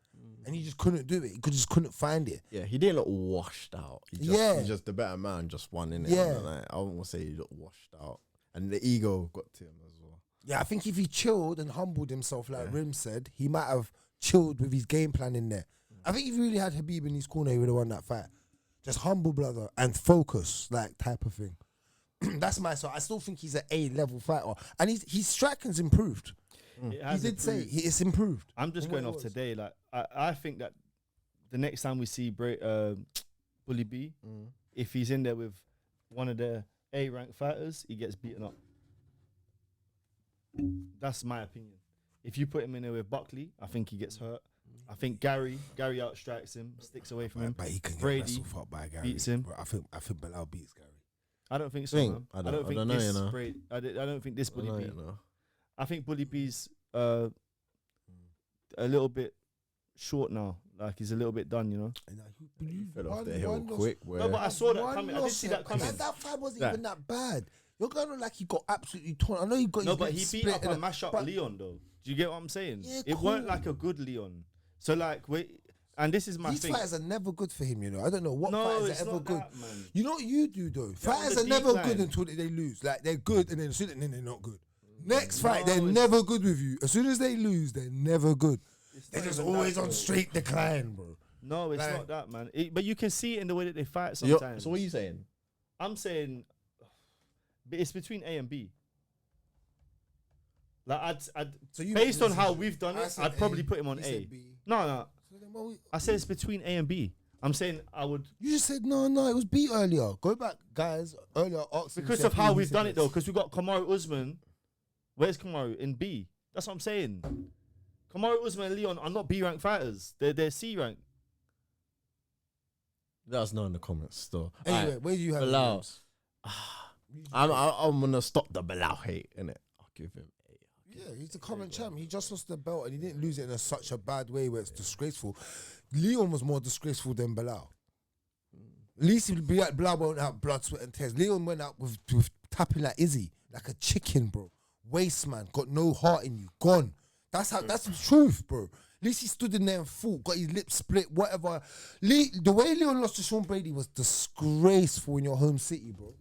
And he just couldn't do it. He just couldn't find it. Yeah, he didn't look washed out. He's just the better man, just won in it. Yeah. I wouldn't say he looked washed out, and the ego got to him as well. Yeah, I think if he chilled and humbled himself, like Rimz said, he might have chilled with his game plan in there. I think if he really had Habib in his corner, he would have won that fight. Just humble, brother, and focus, like, type of thing. That's my side. I still think he's an A-level fighter. And his striking's improved. He did say it's improved. I'm just going off today. Like, I think that the next time we see Bully B, if he's in there with one of the A-ranked fighters, he gets beaten up. That's my opinion. If you put him in there with Buckley, I think he gets hurt. I think Gary outstrikes him, sticks away from him. But he can Brady get wrestled by Gary. beats him. Bro, I think Belal beats Gary. I don't think so, man. I don't think know, this you know. Brady. I don't think this Bully B. You know. I think Bully B's a little bit short now. Like, he's a little bit done, you know. He fell off the hill quick. No, but I saw that coming. I did see that coming. That fight wasn't even that bad. You're going on like he got absolutely torn. I know he got. No, but he beat up and mash up Leon though. Do you get what I'm saying? Yeah, it weren't like a good Leon. So like, and this is my these thing. fighters are never good for him, you know. I don't know what No, fighters it's are ever not good. that, man. You know what you do though? Fighters on are the never decline. good until they lose. Like they're good and then they're not good. Next fight, they're it's- never good with you. As soon as they lose, they're never good. They're not just even always that, on bro. straight decline, bro. No, it's Like- not that, man. But you can see it in the way that they fight So sometimes. what are you saying? I'm saying, but it's between A and B. Like based on how we've done it, I'd probably put him on A. No. So then what I said it's between A and B. I'm saying I would you just said no, it was B earlier. Go back, guys. Earlier, because of how we've done it though. Because we got Kamaru Usman. Where's Kamaru in B? That's what I'm saying. Kamaru Usman and Leon are not B rank fighters. They're C rank. Let us know in the comments still. Anyway, Alright, where do you have Belal. it? I'm gonna stop the Belal hate, innit? I'll give him A. Yeah, he's the current champ. He just lost the belt and he didn't lose it in such a bad way where it's disgraceful. Leon was more disgraceful than Belal. At least Belal went out blood, sweat and tears. Leon went out with tapping like Izzy, like a chicken, bro. Waste man, got no heart in you, gone. That's the truth, bro. At least he stood in there and fought, got his lips split, whatever. The way Leon lost to Sean Brady was disgraceful in your home city, bro.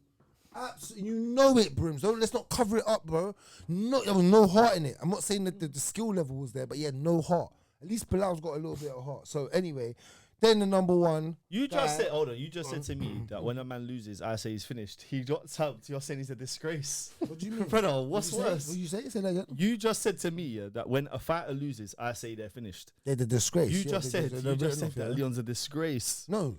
Absolutely, you know it, Brims. Let's not cover it up, bro. There was no heart in it. I'm not saying that the skill level was there, but he had no heart. At least Bilal's got a little bit of heart. So anyway, then the number one. You just said, hold on. You just said to me that when a man loses, I say he's finished. He got tapped. You're saying he's a disgrace. What do you mean? Brother, what's worse? What you say? Say that again. You just said to me that when a fighter loses, I say they're finished. They're the disgrace. You Yeah, just said they're written off, that yeah. Leon's a disgrace. No.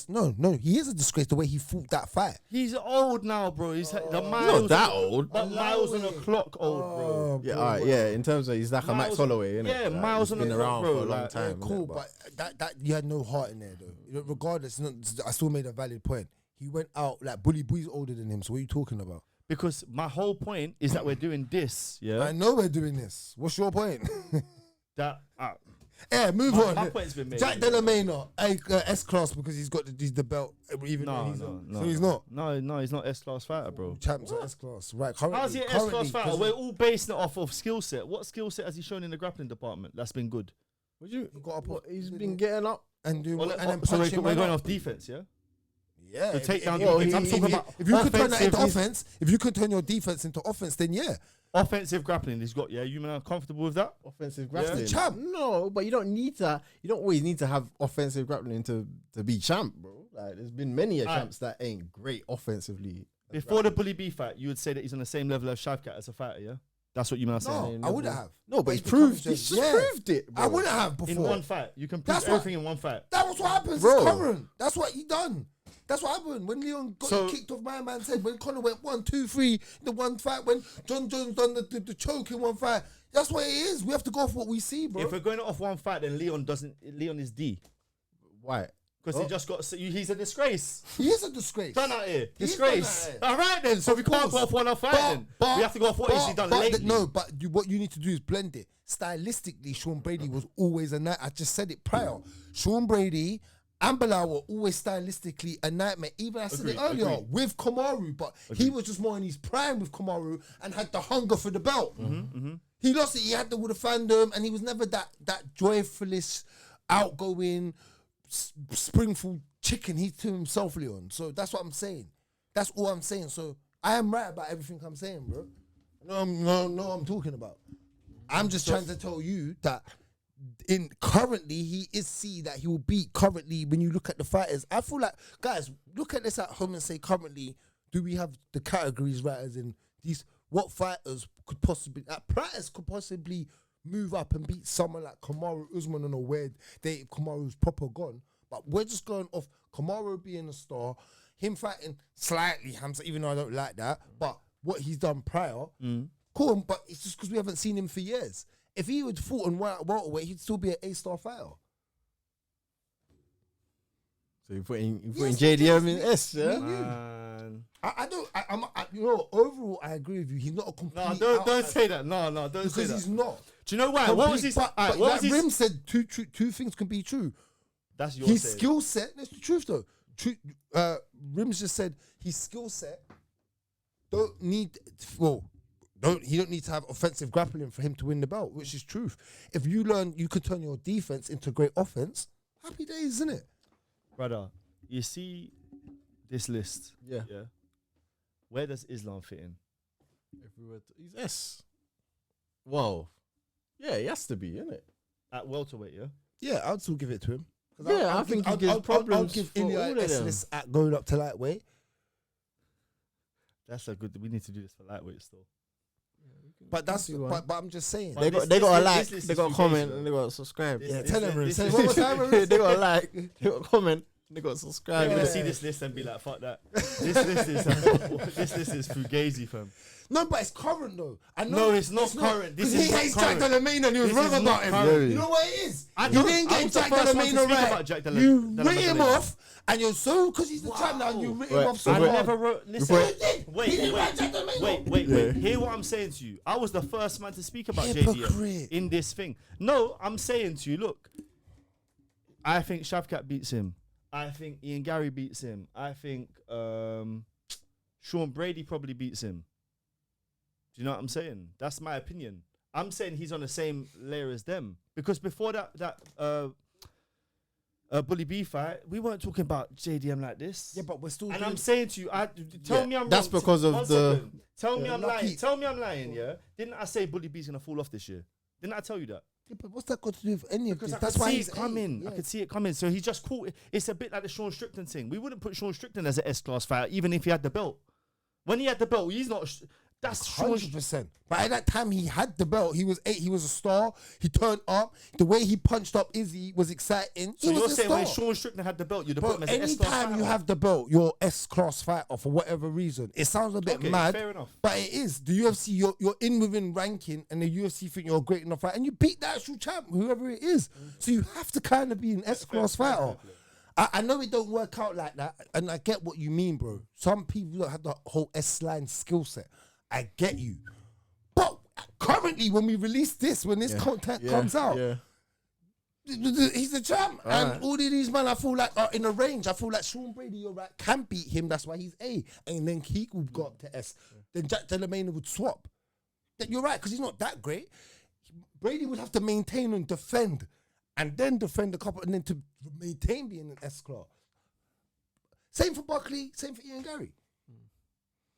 No. He is a disgrace the way he fought that fight. He's old now, bro. He's the He's miles. not that old. But miles on the clock, old, bro. Yeah, alright, yeah. In terms of he's like a Max Miles- Holloway, innit? yeah, Like, miles he's on been the around clock, for a bro, long like, time. Cool, innit? but that you had no heart in there though. You know, regardless, I still made a valid point. He went out like Bully B's older than him. So what are you talking about? Because my whole point is that we're doing this, yeah. I know we're doing this. What's your point? That Yeah, move my on. point's been made. Jack Della Maddalena, S class because he's got the belt. Even though No, he's no. so he's not. No, he's not S-class fighter, bro. Champs are S class, right? Currently, How's he an S-class fighter? We're all basing it off of skill set. What skill set has he shown in the grappling department? That's been good. He's been getting up. and doing Well, and then so we're punching going man up. off defense, yeah? Yeah, to take down defense. defense. I'm talking about if you could turn that into offensive- offense, if you could turn your defense into offense, then yeah. Offensive grappling, he's got. Yeah, you man are comfortable with that? Offensive Yeah. grappling. The champ. No, but you don't always need to have offensive grappling to be champ, bro. Like there's been many Alright. champs that ain't great offensively. Before the Bully B fight, you would say that he's on the same level as Shavkat as a fighter, yeah? That's what you man are saying. No, I wouldn't have. No, but he's become proved. just- He's just proved it, bro. I wouldn't have before. In one fight, you can prove That's what- everything in one fight. That was what happens. Bro. It's current. That's what he done. That's what happened when Leon got So- kicked off my man's head. When Conor went 1, 2, 3, the one fight. When John Jones done the choke in one fight. That's what it is. We have to go off what we see, bro. If we're going off one fight, then Leon is D. Why? Because he just got. He's a disgrace. He is a disgrace. Done out here. He's Disgrace. done out here. All right then. So we can't go off one fight then. We have to go off what he's done lately. What you need to do is blend it. Stylistically, Sean Brady was always a night. I just said it prior. Sean Brady and Belal were always stylistically a nightmare. Even I said it Agreed, earlier agreed. with Kamaru, but he was just more in his prime with Kamaru and had the hunger for the belt. He lost it. He had with the fandom, and he was never that joyfulest, outgoing, springful chicken. He's to himself, Leon. So that's what I'm saying. That's all I'm saying. So I am right about everything I'm saying, bro. No, I'm talking about. I'm just trying to tell you that currently he is that he will beat currently when you look at the fighters. I feel like, guys, look at this at home and say currently, do we have the categories right as in these, what fighters could possibly, Pratters could possibly move up and beat someone like Kamaru Usman on a where Kamaru's proper gone. But we're just going off Kamaru being a star, him fighting slightly Hamza, even though I don't like that, but what he's done prior, cool, but it's just because we haven't seen him for years. If he would fought on welterweight, he'd still be an A-star fighter. So you're putting JDM in S, yeah? Man. Overall, I agree with you. He's not a complete. No, don't say that. No, don't say that. Because he's not. Do you know why? What was his? But Rimz said two things can be true. That's your his skill set. That's the truth, though. Rimz just said his skill set he don't need to have offensive grappling for him to win the belt, which is truth. If you learn, you can turn your defense into great offense. Happy days, isn't it? Brother, you see this list? Yeah. Where does Islam fit in? He's S. Whoa. Yeah, he has to be, isn't it? At welterweight, yeah? Yeah, I'd still give it to him. Yeah, I think he gives problems. I'll give Ilya S at going up to lightweight. That's a good. We need to do this for lightweight still. But I'm just saying. They got a like, they got a comment, and they got a subscribe. Yeah, tell them. They got a like, they got a comment, they got a subscribe. They're gonna see this list and be like, "Fuck that." This list is fugazi, fam. No, but it's current though. I know no, it's not current. This is he hates Jack Della Maddalena and he was wrong about him. You know what it is? You didn't get Jack Della Maddalena right. You writ him off, and you're so because he's the champ now. You writ him off so hard. I never wrote. Listen, wait. Wait. Hear what I'm saying to you. I was the first man to speak about JDM in this thing. No, I'm saying to you, look. I think Shavkat beats him. I think Ian Gary beats him. I think Sean Brady probably beats him. Do you know what I'm saying? That's my opinion. I'm saying he's on the same layer as them. Because before that Bully B fight, we weren't talking about JDM like this. Yeah, but we're still. And I'm saying to you, tell me I'm wrong. That's because of the. Tell me I'm lying. Tell me I'm lying. Yeah. Didn't I say Bully B's gonna fall off this year? Didn't I tell you that? Yeah, but what's that got to do with any of this? That's why he's coming. Yeah. I could see it coming. So he just caught it. It's a bit like the Sean Strickland thing. We wouldn't put Sean Strickland as an S-class fighter, even if he had the belt. When he had the belt, he's not. That's 100%. But at that time, he had the belt. He was a star. He turned up. The way he punched up Izzy was exciting. So you're saying when Sean Strickland had the belt, you'd put him as an S-class fighter? Anytime you have the belt, you're S-class fighter for whatever reason. It sounds a bit mad. Fair enough. But it is. The UFC, you're in within ranking, and the UFC think you're a great enough fighter, and you beat the actual champ, whoever it is. So you have to kind of be an S-class fighter. I know it don't work out like that, and I get what you mean, bro. Some people don't have the whole S-line skill set. I get you. But currently, when we release this, when this content comes out, he's the champ. And all of these men, I feel like, are in a range. I feel like Sean Brady, you're right, can beat him. That's why he's A. And then Keek would go up to S. Then Jack Della Maddalena would swap. You're right, because he's not that great. Brady would have to maintain and defend. And then defend a couple, and then to maintain being an S-class. Same for Buckley, same for Ian Gary.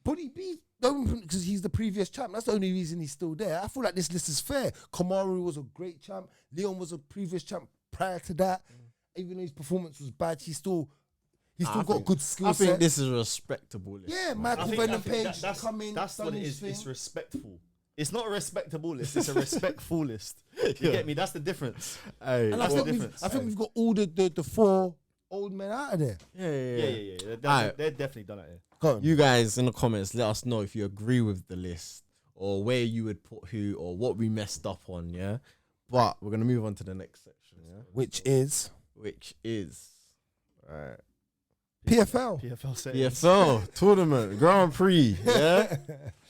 Buddy B, because he's the previous champ. That's the only reason he's still there. I feel like this list is fair. Kamaru was a great champ. Leon was a previous champ prior to that. Even though his performance was bad, he's still got good skill set. I think this is a respectable list. Yeah, Michael Venom Page come in. That's what it is. It's respectful. It's not a respectable list. It's a respectful list. You get me? That's the difference. And I think we've got all the four old men out of there. Yeah. They're definitely done out here. You guys in the comments, let us know if you agree with the list or where you would put who or what we messed up on, yeah? But we're going to move on to the next section, yeah? Which is right. PFL. PFL tournament, Grand Prix, yeah?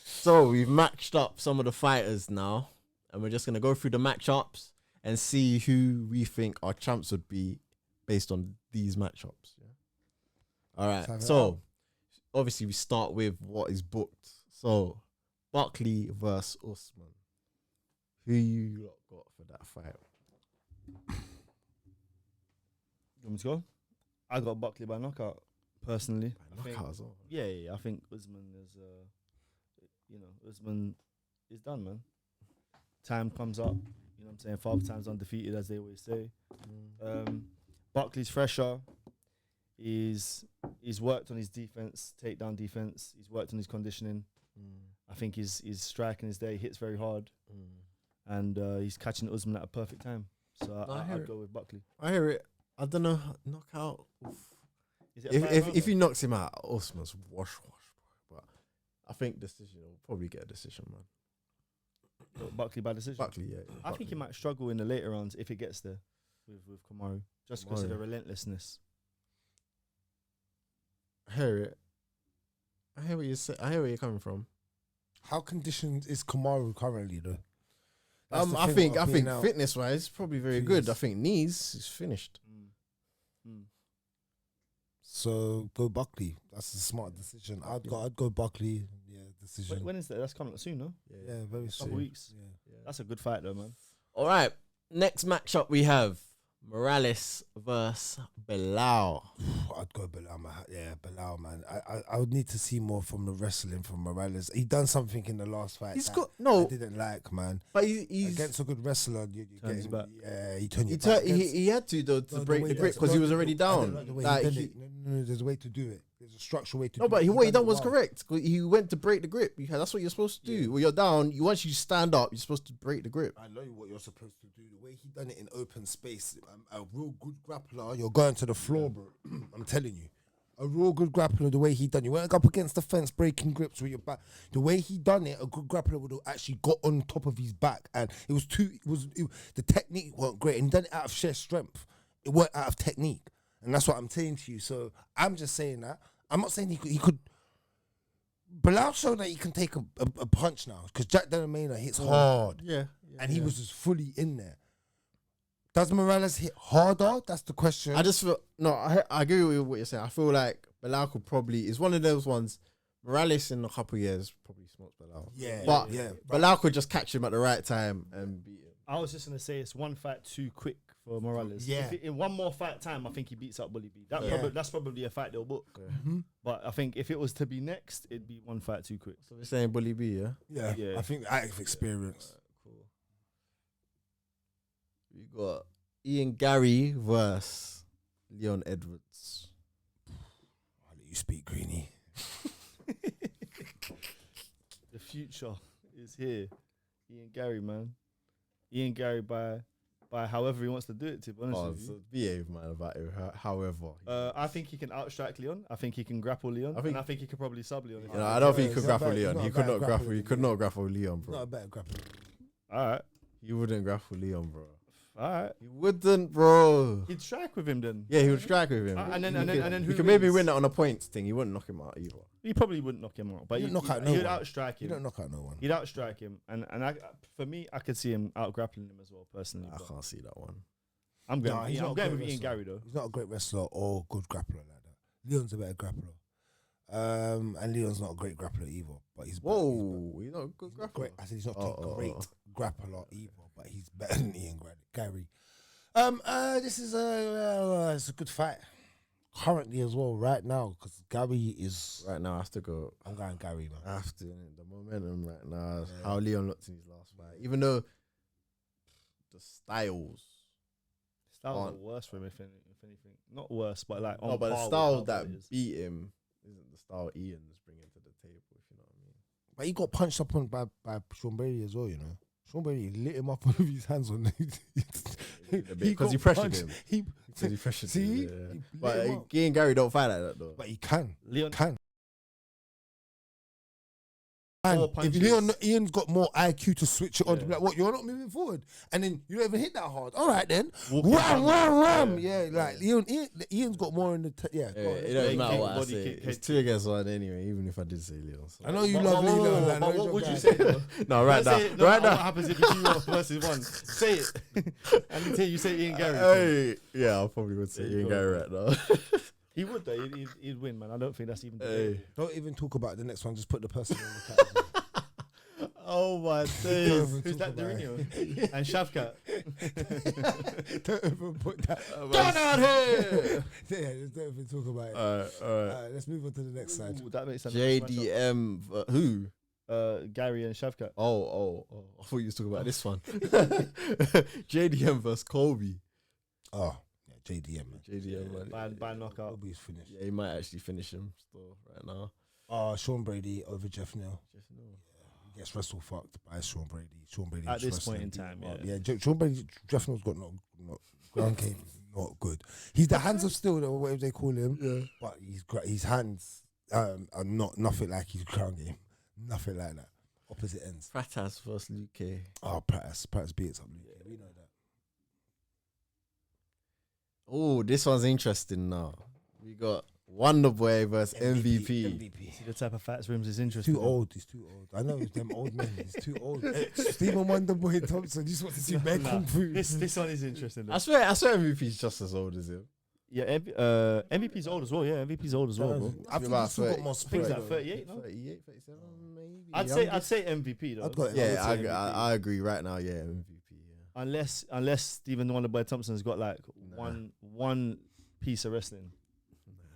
So we've matched up some of the fighters now, and we're just going to go through the matchups and see who we think our champs would be based on these matchups. Yeah? All right, so obviously we start with what is booked. So Buckley versus Usman. Who you lot got for that fight? You want me to go? I got Buckley by knockout, personally. Knockout as well. Yeah. I think Usman is, Usman is done, man. Time comes up. You know what I'm saying? Father time's undefeated, as they always say. Buckley's fresher. He's worked on his defense, takedown defense. He's worked on his conditioning. I think his striking is there. He hits very hard, and he's catching Usman at a perfect time. So I'd go with Buckley. I hear it. I don't know. Knockout. Oof. Is it a five If he rounder? knocks him out, Usman's wash. But I think decision will probably get a decision, man. Buckley by decision. Buckley, yeah. I think he might struggle in the later rounds if it gets there with Kamaru, just because of the relentlessness. I hear it. I hear what you say. I hear where you're coming from. How conditioned is Kamaru currently, though? I think fitness wise, probably very good. I think knees is finished. So go Buckley. That's a smart decision. I'd go Buckley. Yeah, decision. When is that? That's coming up soon, no? Yeah, very soon. Couple weeks. Yeah. That's a good fight, though, man. All right. Next matchup we have Morales versus Belal. I'd go Belal, man. Yeah, Belal, man. I would need to see more from the wrestling from Morales. He done something in the last fight. He's that got no, I didn't like, man. but he's Against a good wrestler, you Turns his back. Yeah, he turned your back. he had to though to break the grip because he was already down. No, there's a way to do it. There's a structural way to do No, it. but what he done was well. correct. He went to break the grip. That's what you're supposed to do. When you're down, once you stand up, you're supposed to break the grip. I know what you're supposed to do. The way he done it in open space, a real good grappler, you're going to the floor, bro. I'm telling you. A real good grappler, the way he done it. You went up against the fence, breaking grips with your back. The way he done it, a good grappler would have actually got on top of his back. And the technique weren't great. And he done it out of sheer strength. It weren't out of technique. And that's what I'm saying to you. So I'm just saying that. I'm not saying he could. Belal showed that he can take a punch now because Jack Della Maddalena hits hard. Yeah. And he was just fully in there. Does Morales hit harder? That's the question. I just feel I agree with what you're saying. I feel like Belal could probably is one of those ones. Morales in a couple of years probably smokes Belal. But Belal could just catch him at the right time and beat him. I was just gonna say it's one fight too quick for Morales. Yeah. In one more fight time, I think he beats up Bully B. That's probably a fight they'll book. Mm-hmm. But I think if it was to be next, it'd be one fight too quick. So we're saying Bully B, yeah? Yeah. I think out of experience. Cool. We got Ian Gary versus Leon Edwards. I'll let you speak, Greeny. The future is here. Ian Gary, man. Ian Gary by however he wants to do it, to be honest with you. So behave, man, about it. However. I think he can outstrike Leon. I think he can grapple Leon. And I think he could probably sub Leon. I don't think he could He's not grapple bad. Leon. He's He not could bad not grapple. grappling. He could not grapple Leon, bro. Not a better grappler. All right. He wouldn't grapple Leon, bro. All right. He wouldn't, bro. He'd strike with him then. Yeah, he would strike with him. And then he who could maybe wins? win that on a points thing. He wouldn't knock him out either. He probably wouldn't knock him out, but He'd knock out no he'd one. outstrike You him. don't knock out no one. He'd outstrike him, and for me, I could see him out grappling him as well personally. I but can't see that one. I'm going. Nah, he's I'm not a going great with Ian wrestler. Gary though. He's not a great wrestler or good grappler like that. Leon's a better grappler. And Leon's not a great grappler either. But he's Whoa, he's not a good better. grappler. Great. I said he's not Oh, a oh, great oh. grappler either, but he's better than Ian Gary. This is it's a good fight currently as well right now because Gary is. Right now, I have to go. I'm going Gary, man. I have to. The momentum right now is how Leon looked in his last fight. Even though the styles Styles aren't- are worse for him, if anything. Not worse, but like on no, but the par with style how that it is. beat him isn't the style Ian's bringing to the table, if you know what I mean. But he got punched up on by Sean Brady as well, you know. Sean Brady lit him up with his hands on Because he got pressured punched. him. He Because he pressured see, him. he Yeah. lit him But up. Ian Gary don't fight like that though. But he can. Leon Can. Four If punches. Ian's got more IQ to switch it on to be Yeah. like, what, you're not moving forward. And then you don't even hit that hard. All right then. Walking Ram, punch. ram, ram. Yeah. Yeah, like Ian's got more in the Yeah, go on, it let's don't go. matter kick, what I body say. kick, It's head 2 against 1 anyway, even if I did say Leon. So. I know you But- love but- Leon. but- like, but no, what would you guy. say though? No, right now. Say it, no, Right what now. happens if it's 2 versus 1? Say it. And until you say Ian Gary. Hey, yeah, I probably would say There you Ian go. Gary right now. He would though. He'd win, man. I don't think that's even. Hey. Don't even talk about the next one. Just put the person in the category. Oh my Don't days. even Who's talk that, about it. Dorino? And Shavkat. Don't even put that. Get out here. Yeah, just don't even talk about it. Alright. Let's move on to the next side. Ooh, that makes sense. JDM, who? Gary and Shavkat. Oh, I thought you was talking about this one. JDM versus Kobe. Oh, yeah, JDM, man. JDM, man. By knockout. Kobe's finished. Yeah, he might actually finish him still right now. Sean Brady over Jeff Neal. Just know. He gets wrestle fucked by Sean Brady. Sean Brady At this wrestling point in beat time, him up. yeah. Sean Brady, Jeff Neal's got no ground game, not good. He's the hands of steel, or whatever they call him. Yeah. But his hands are nothing like his ground game. Nothing like that. Opposite ends. Pratas versus Luke K. Oh, Pratas beats up Luke. We know that. Oh, this one's interesting now. We got Wonderboy versus MVP. See the type of facts Rimz is interested Too old. He's too old. I know it's them old men. He's too old. Stephen Wonderboy Thompson. You just want to see men kung fu. This one is interesting. I swear MVP's just as old as him. Yeah, MVP's old as well. Yeah, MVP's old as well, bro. I think he's still got more I think he's spirit. like 38, no? 38, 37, maybe. I'd say MVP though. I'd go Yeah, I agree right now. Yeah, MVP. Yeah. Unless Stephen Wonderboy Thompson's got like one piece of wrestling.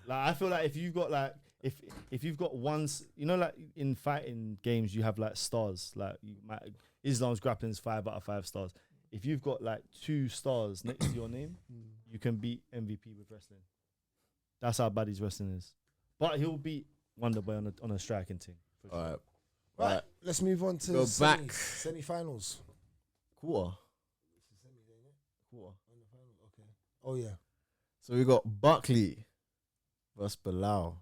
Like I feel like if you've got like if you've got like in fighting games you have like stars, like Islam's grappling's 5 out of 5 stars. If you've got like 2 stars next to your name, you can beat MVP with wrestling. That's how bad his wrestling is. But he'll beat Wonderboy on a striking team. All right. Right, let's move on to semi-finals. Quarter. Okay. Oh yeah. So we got Buckley versus Belal.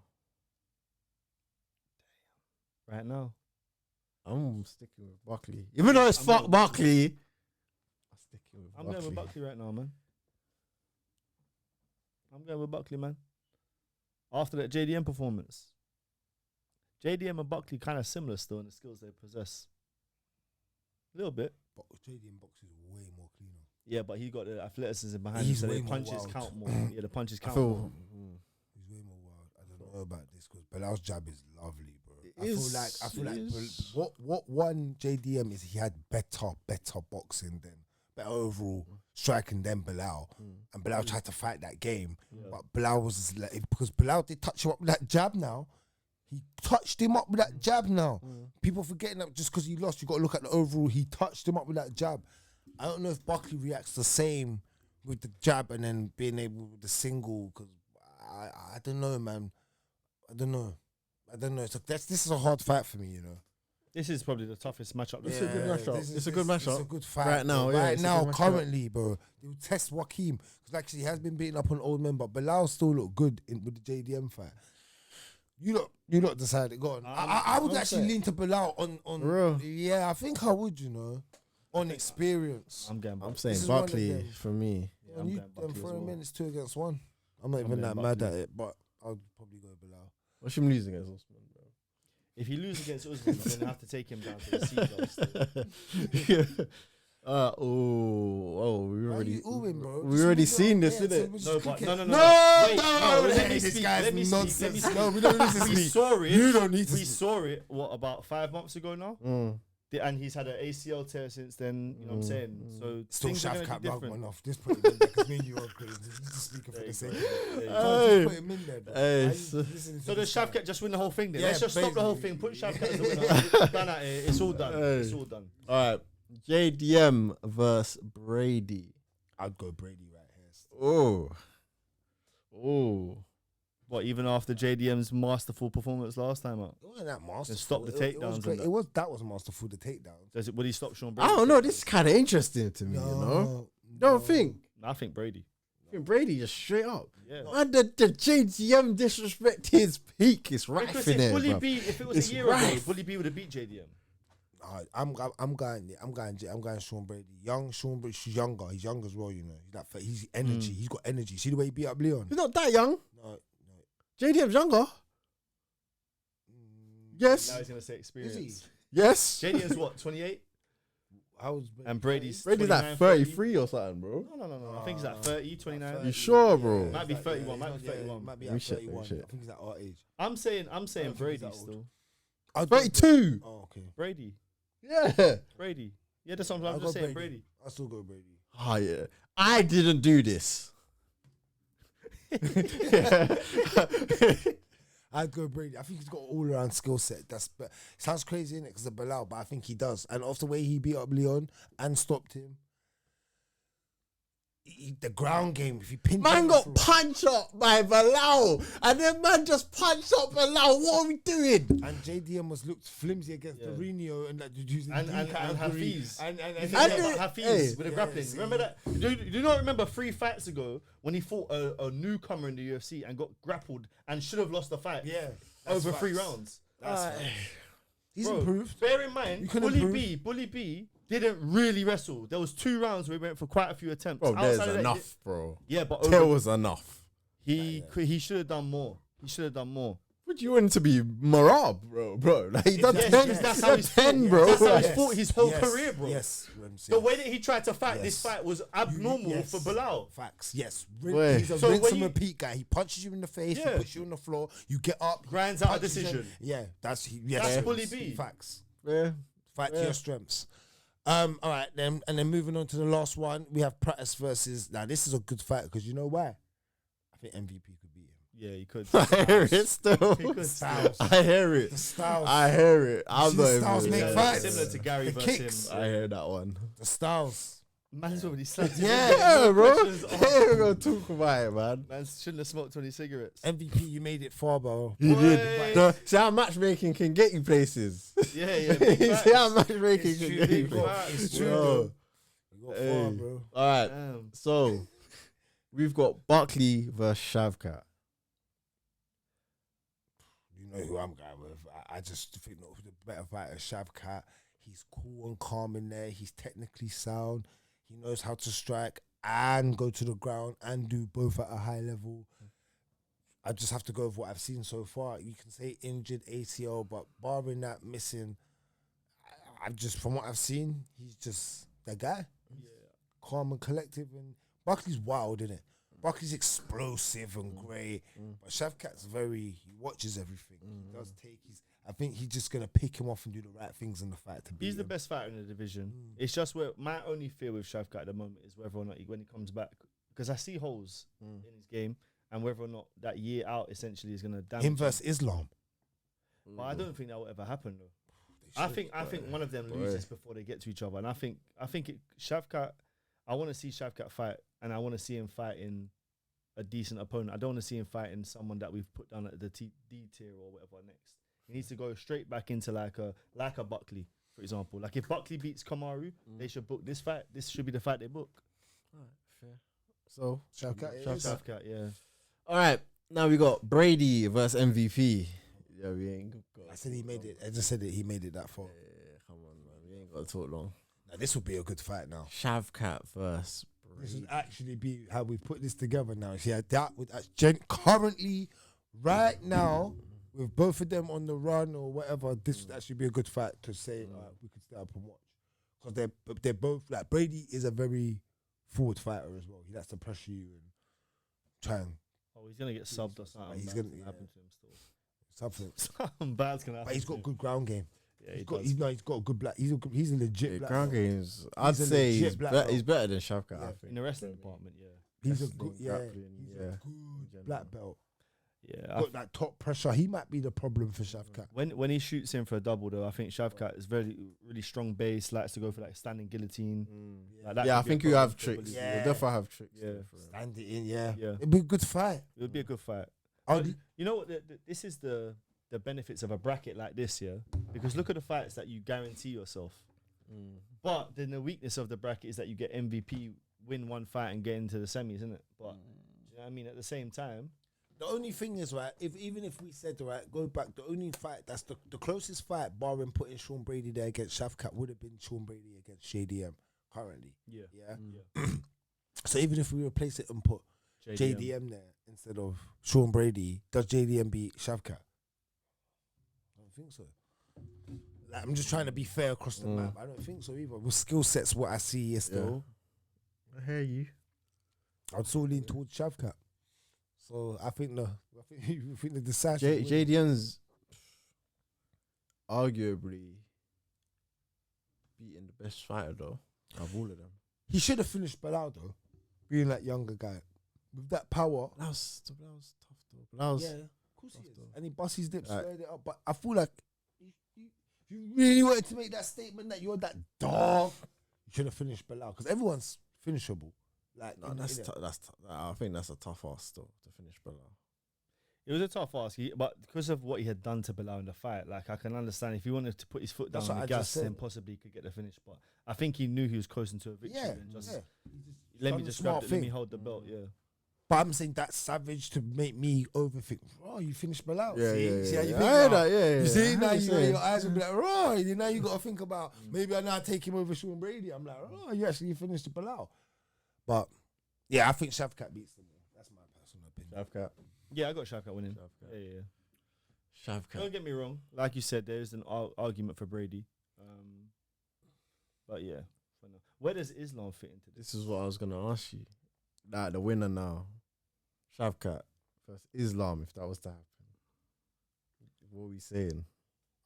Right now. I'm sticking with Buckley. Even though it's fuck Buckley. I'm going with Buckley right now, man. I'm going with Buckley, man. After that JDM performance. JDM and Buckley kind of similar still in the skills they possess. A little bit. But JDM boxes way more cleaner. Yeah, but he got the athleticism behind He's him, so way the more punches wild. count more. Yeah, the punches count more. He's way more wild. I don't know about this because Belal's jab is lovely, bro. I feel like what won JDM is he had better boxing than better overall striking than Belal, and Belal tried to fight that game, but Belal was like, because Belal did touch him up with that jab. Now he touched him up with that jab. Now people forgetting that just because he lost, you got to look at the overall. He touched him up with that jab. I don't know if Buckley reacts the same with the jab and then being able with the single, because I don't know, man. I don't know. So this is a hard fight for me, you know. This is probably the toughest matchup. It's a good matchup. It's a good matchup. It's a good fight right now. Bro. Yeah, right now, currently, bro. You test Joaquim because actually he has been beating up on old men, but Belal still look good with the JDM fight. You lot decided. Go on. I would actually lean to Belal on. Real? Yeah, I think I would. You know, on experience. I'm saying Buckley for me. Yeah, and you throw him in, it's 2 against 1. I'm not even that mad at it, but I'll probably go Belal. What's him losing against Usman, bro? If he loses against Usman, you're going to have to take him down to the seat. We already seen this, innit? No. Let me This speak. guy's Let me nonsense. speak. No, we don't need to We speak. saw it. You don't need to We speak. saw it. What, about 5 months ago now? And he's had an ACL tear since then. You know what I'm saying? So Still things are going to Shavkat be different. Rakhmonov. Just put him in there because me and you are crazy. Just speaking for the sake of it. Hey. Just put him in there, bro. Hey, So does Shavkat just win the whole thing then? Yeah, Let's just stop the whole basically. thing. Put Shavkat as the winner. Done at it. It's all done. Hey. It's all done. All right. JDM versus Brady. I'd go Brady right here. Oh. What, even after JDM's masterful performance last time out? It wasn't that masterful. And stop the takedowns It was and great. that. That was masterful, the takedowns. Would he stop Sean I Brady? don't know. This is kind of interesting to me, you know? Don't think. I think Brady. I think Brady just straight up. Yeah. Man, the JDM disrespect his peak is right Because in there, if it was It's a year ago, rife. Bully B would have beat JDM. I'm going Sean Brady. Young Sean Brady. He's younger. He's young as well, you know. He's energy. He's got energy. See the way he beat up Leon? He's not that young. No. JDM's younger. Yes. Now he's going to say experience. Is Yes. JDM's what, 28? Brady? And Brady's Brady's 29, like 33 or something, bro. No. I think he's like 30, 29. You sure, bro? Might be 31, might be 31. Might be We at should, 31. we should. I think he's at our age. I'm saying think Brady he's that still. I'd go 32. Oh, okay. Brady. Yeah. Brady. Yeah, that's what I'm I'll just go saying. Brady. I'll still go Brady. Oh, yeah. I didn't do this. I'd go Brady. I think he's got all around skill set. But sounds crazy, innit? Because of Belal, but I think he does. And off the way he beat up Leon and stopped him, the ground game. If you pin Man got punched up by Belal, and then man just punched up Belal. What are we doing? and JDM looked flimsy against the Reno and like using And Hafiz. and Hafiz with the grappling. see. Remember that? Do you not remember 3 fights ago when he fought a newcomer in the UFC and got grappled and should have lost the fight? Yeah, over 3 rounds. He's Bro, improved. Bear in mind, Bully B didn't really wrestle. There was 2 rounds where he went for quite a few attempts. Bro, there's Outside of that, enough, bro. Yeah, but There was enough. he should have done more. He should have done more. Would you want him to be Marab, bro? Like he done Yes, 10, yes, that's how he's 10, bro. That's how he's fought his whole career, bro. Yes, Rimz, The way that he tried to fight this Yes. fight was abnormal Yes. for Bilal. Facts, yes. Wait. He's a So rinse when and you- repeat guy. He punches you in the face, Yeah. he puts you on the floor, you get up, Grinds out a punches you. decision. Yeah, that's That's Bully B. Facts. Yeah. Fight to your strengths. All right, then, and then moving on to the last one, we have Practice versus. Now, this is a good fight because you know why? I think MVP could beat him. Yeah, he could. I hear it still. He could. Styles. I hear it. The Styles. I hear it. I'm see not the even Styles make yeah. fights. Similar to Gary The versus kicks. him. I hear that one. The Styles. Man's already slapped him. Yeah, bro. questions asked. We're gonna talk about it, man. Man shouldn't have smoked 20 cigarettes. MVP, you made it far, bro. You Boy. did. See how matchmaking can get you places. Yeah. big See facts. how matchmaking It's can true, get you big facts. places. It's true, Bro. though. You got far, Hey. bro. All right. Damn. So we've got Buckley versus Shavkat. You know who I'm going with. I just think the better fighter is Shavkat. He's cool and calm in there. He's technically sound. He knows how to strike and go to the ground and do both at a high level. I just have to go with what I've seen so far. You can say injured ACL, but barring that missing, I just, from what I've seen, he's just the guy. Yeah. Calm and collective. And Buckley's wild, isn't it? Buckley's explosive and great, but Shavkat's he watches everything. He does take I think he's just gonna pick him off and do the right things in the fight to beat He's the him. best fighter in the division. It's just where my only fear with Shavkat at the moment is whether or not when he comes back, because I see holes in his game, and whether or not that year out essentially is gonna damage Him versus Islam. But I don't think that will ever happen though. I think one of them Boy. loses before they get to each other, and I think Shavkat. I want to see Shavkat fight, and I want to see him fighting a decent opponent. I don't want to see him fighting someone that we've put down at the D tier or whatever next. He needs to go straight back into like a Buckley, for example. Like if Buckley beats Kamaru, they should book this fight. This should be the fight they book. Fair. So Shavkat. Shavkat, yeah. all right, now we got Brady versus MVP. Yeah, we ain't got. I said he made it. I just said that he made it that far. Yeah, come on, man. We ain't got to talk long. Now, this would be a good fight now. Shavkat versus This Brady. would actually be how we put this together now. Yeah, that would currently, right now, with both of them on the run or whatever, this would actually be a good fight to say we could stay up and watch. Because they're both, like, Brady is a very forward fighter as well. He likes to pressure you and try and Oh, he's gonna get subbed or something. He's Bad's gonna- happen to him still. something. Something bad's gonna happen. But he's got to him. good ground game. Yeah, he He's got, does. he's got a good black. He's a legit Yeah, black ground belt. games. I'd He's a say legit he's, black he's belt. better than Shavkat. Yeah. I think. in the wrestling department, yeah. He's a Wrestling, good, he's grappling, a good general. black belt. Yeah. Got that top pressure. He might be the problem for Shavkat. When he shoots in for a double though, I think Shavkat is really strong base, likes to go for like standing guillotine. Like, that Yeah, I could be a think you problem have for tricks. Bully. Yeah. You definitely have tricks. Yeah. there for him. Stand it in, yeah. Yeah. It'd be a good fight. It would be a good fight. I'll But do- you know what? This is the benefits of a bracket like this, yeah. Because look at the fights that you guarantee yourself. But then the weakness of the bracket is that you get MVP, win one fight, and get into the semis, isn't it? But do you know what I mean? At the same time, The only thing is, right, even if we said, right, go back, the only fight, that's the closest fight, barring putting Sean Brady there against Shavkat, would have been Sean Brady against JDM currently. yeah. Yeah. So even if we replace it and put JDM there instead of Sean Brady, does JDM beat Shavkat? I don't think so. Like, I'm just trying to be fair across the map. I don't think so either. With skill sets, what I see is still, I hear you. I'd still lean towards Shavkat. So I think the decisive. JDM's arguably beating the best fighter though of all of them. He should have finished Belal though, being that younger guy with that power. That was tough though. That was, Yeah, of course he is. And he busts his lips, Right. stirred it up. But I feel like if you really wanted to make that statement that you're that dog, you should have finished Belal because everyone's finishable. Like, No, I think that's a tough ask still to finish Belal. It was a tough ask, but because of what he had done to Belal in the fight, like I can understand if he wanted to put his foot down That's on what the I just gas, then said. possibly he could get the finish. But I think he knew he was close into a victory. Yeah, And just yeah. let done me the just smart grab it, let me thing. hold the belt. Yeah, But I'm saying that's savage to make me overthink. Oh, you finished Belal. Yeah, see? yeah, See how you yeah. think I heard now? that, yeah, You see yeah. now I you heard your eyes will be like, right. Now you got to think about maybe I now take him over Sean Brady. I'm like, oh, you actually finished Belal. But yeah, I think Shavkat beats them. That's my personal opinion. Shavkat. yeah, I got Shavkat winning. Shavkat. Yeah. Shavkat. Don't get me wrong. Like you said, there is an argument for Brady. But yeah, for now. Where does Islam fit into this? This is what I was gonna ask you. Like the winner now, Shavkat versus Islam. If that was to happen, what are we saying?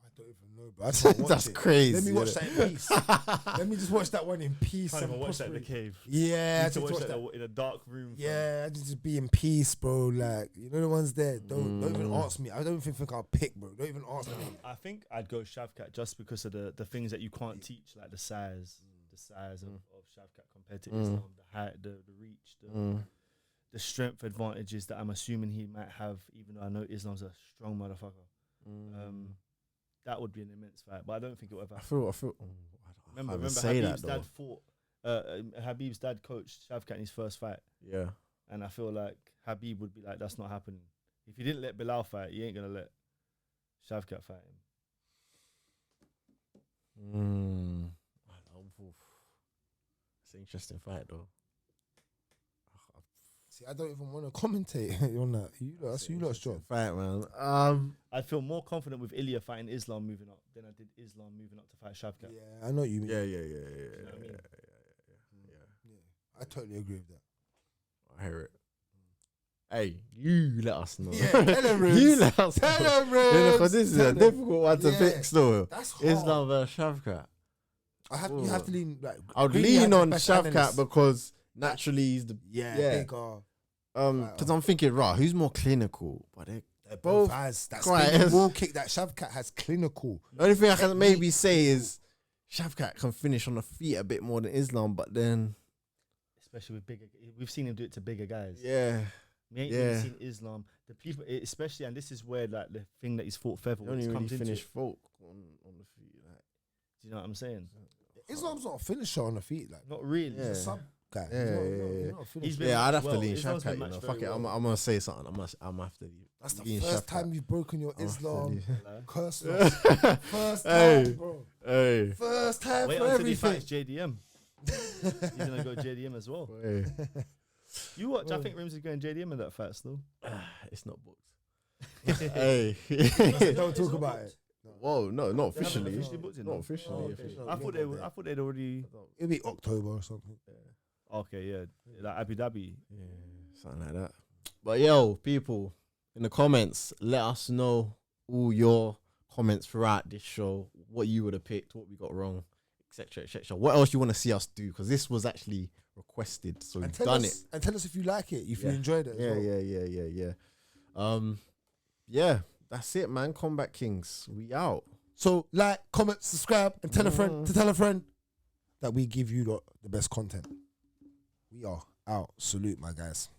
I don't even know, but I just watch That's it. crazy. Let me watch innit? that in peace. Let me just watch that one in peace. Can't and even watch that in the prosperity. cave. Yeah, I Need to just watch watch that that. in a dark room. fam. Yeah, I just be in peace, bro. Like, you know the ones there. Don't even ask me. I don't even think I'll pick, bro. Don't even ask me. I think I'd go Shavkat just because of the things that you can't teach, like the size of Shavkat compared to Islam, the height, the reach, the strength advantages that I'm assuming he might have, even though I know Islam's a strong motherfucker. That would be an immense fight, but I don't think it will ever I happen. feel. Remember say Habib's that dad though. fought. Habib's dad coached Shavkat in his first fight, Yeah. and I feel like Habib would be like, "That's not happening." If he didn't let Belal fight, he ain't gonna let Shavkat fight him. It's an interesting fight though. See, I don't even want to commentate on that. That's you lot's job. Fight, man. I'd feel more confident with Ilya fighting Islam moving up than I did Islam moving up to fight Shavkat. Yeah, I know what you mean. Yeah. You know what I mean? I totally agree with that. I hear it. Hey, you let us know. Yeah, tell them, Rimz. You let us Tell know. them, Rimz. Because this is Tell a them. difficult one to Yeah. pick still. That's hard. Islam versus Shavkat. You have to lean like. I would Greeny lean had the on best Shavkat analyst. because naturally he's the Yeah, yeah. bigger. Because I'm thinking, right, who's more clinical? But They're both both has that quite spinning as- wall kick that Shavkat has clinical. the only thing I can maybe say is Shavkat can finish on the feet a bit more than Islam, but then Especially with bigger, we've seen him do it to bigger guys. yeah, We ain't even seen Islam. The people, especially, and this is where like the thing that he's fought he featherweights only really comes into. finished it. folk on the feet. Like. Do you know what I'm saying? Islam's not a finisher on the feet. Like, Not really. Yeah. he's a sub guy. Yeah, he's not, yeah, he's yeah. not a finisher. He's been Yeah, I'd matched have to well. lean Islam's been Shavkat. You know, matched fuck it. very I'm well. gonna say something. I'm gonna have to lean. That's the lean first Shavkat. time you've broken your I'm gonna have to Islam lean. curse. Like, first time, Hey. bro. Hey. First time Wait for until he everything. fights JDM. He's gonna go JDM as well. Hey. You watch? I think Rimz is going JDM in that fight still. It's not booked. Hey. Don't talk about it. Whoa, no, not They haven't officially. officially booked it, Not no? officially. Oh, okay. officially. I thought they'd already. It'll be October or something. Okay, yeah, like Abu Dhabi. Yeah, something like that. But yo, people, in the comments, let us know all your comments throughout this show. What you would have picked, what we got wrong, etc., etc. What else you want to see us do? Because this was actually requested, so we've done it. And tell us if you like it, if you Yeah. enjoyed it. As well. Yeah. That's it, man. Kombat Kings, we out. So like, comment, subscribe, and tell a friend to tell a friend that we give you the best content. We are out. Salute, my guys.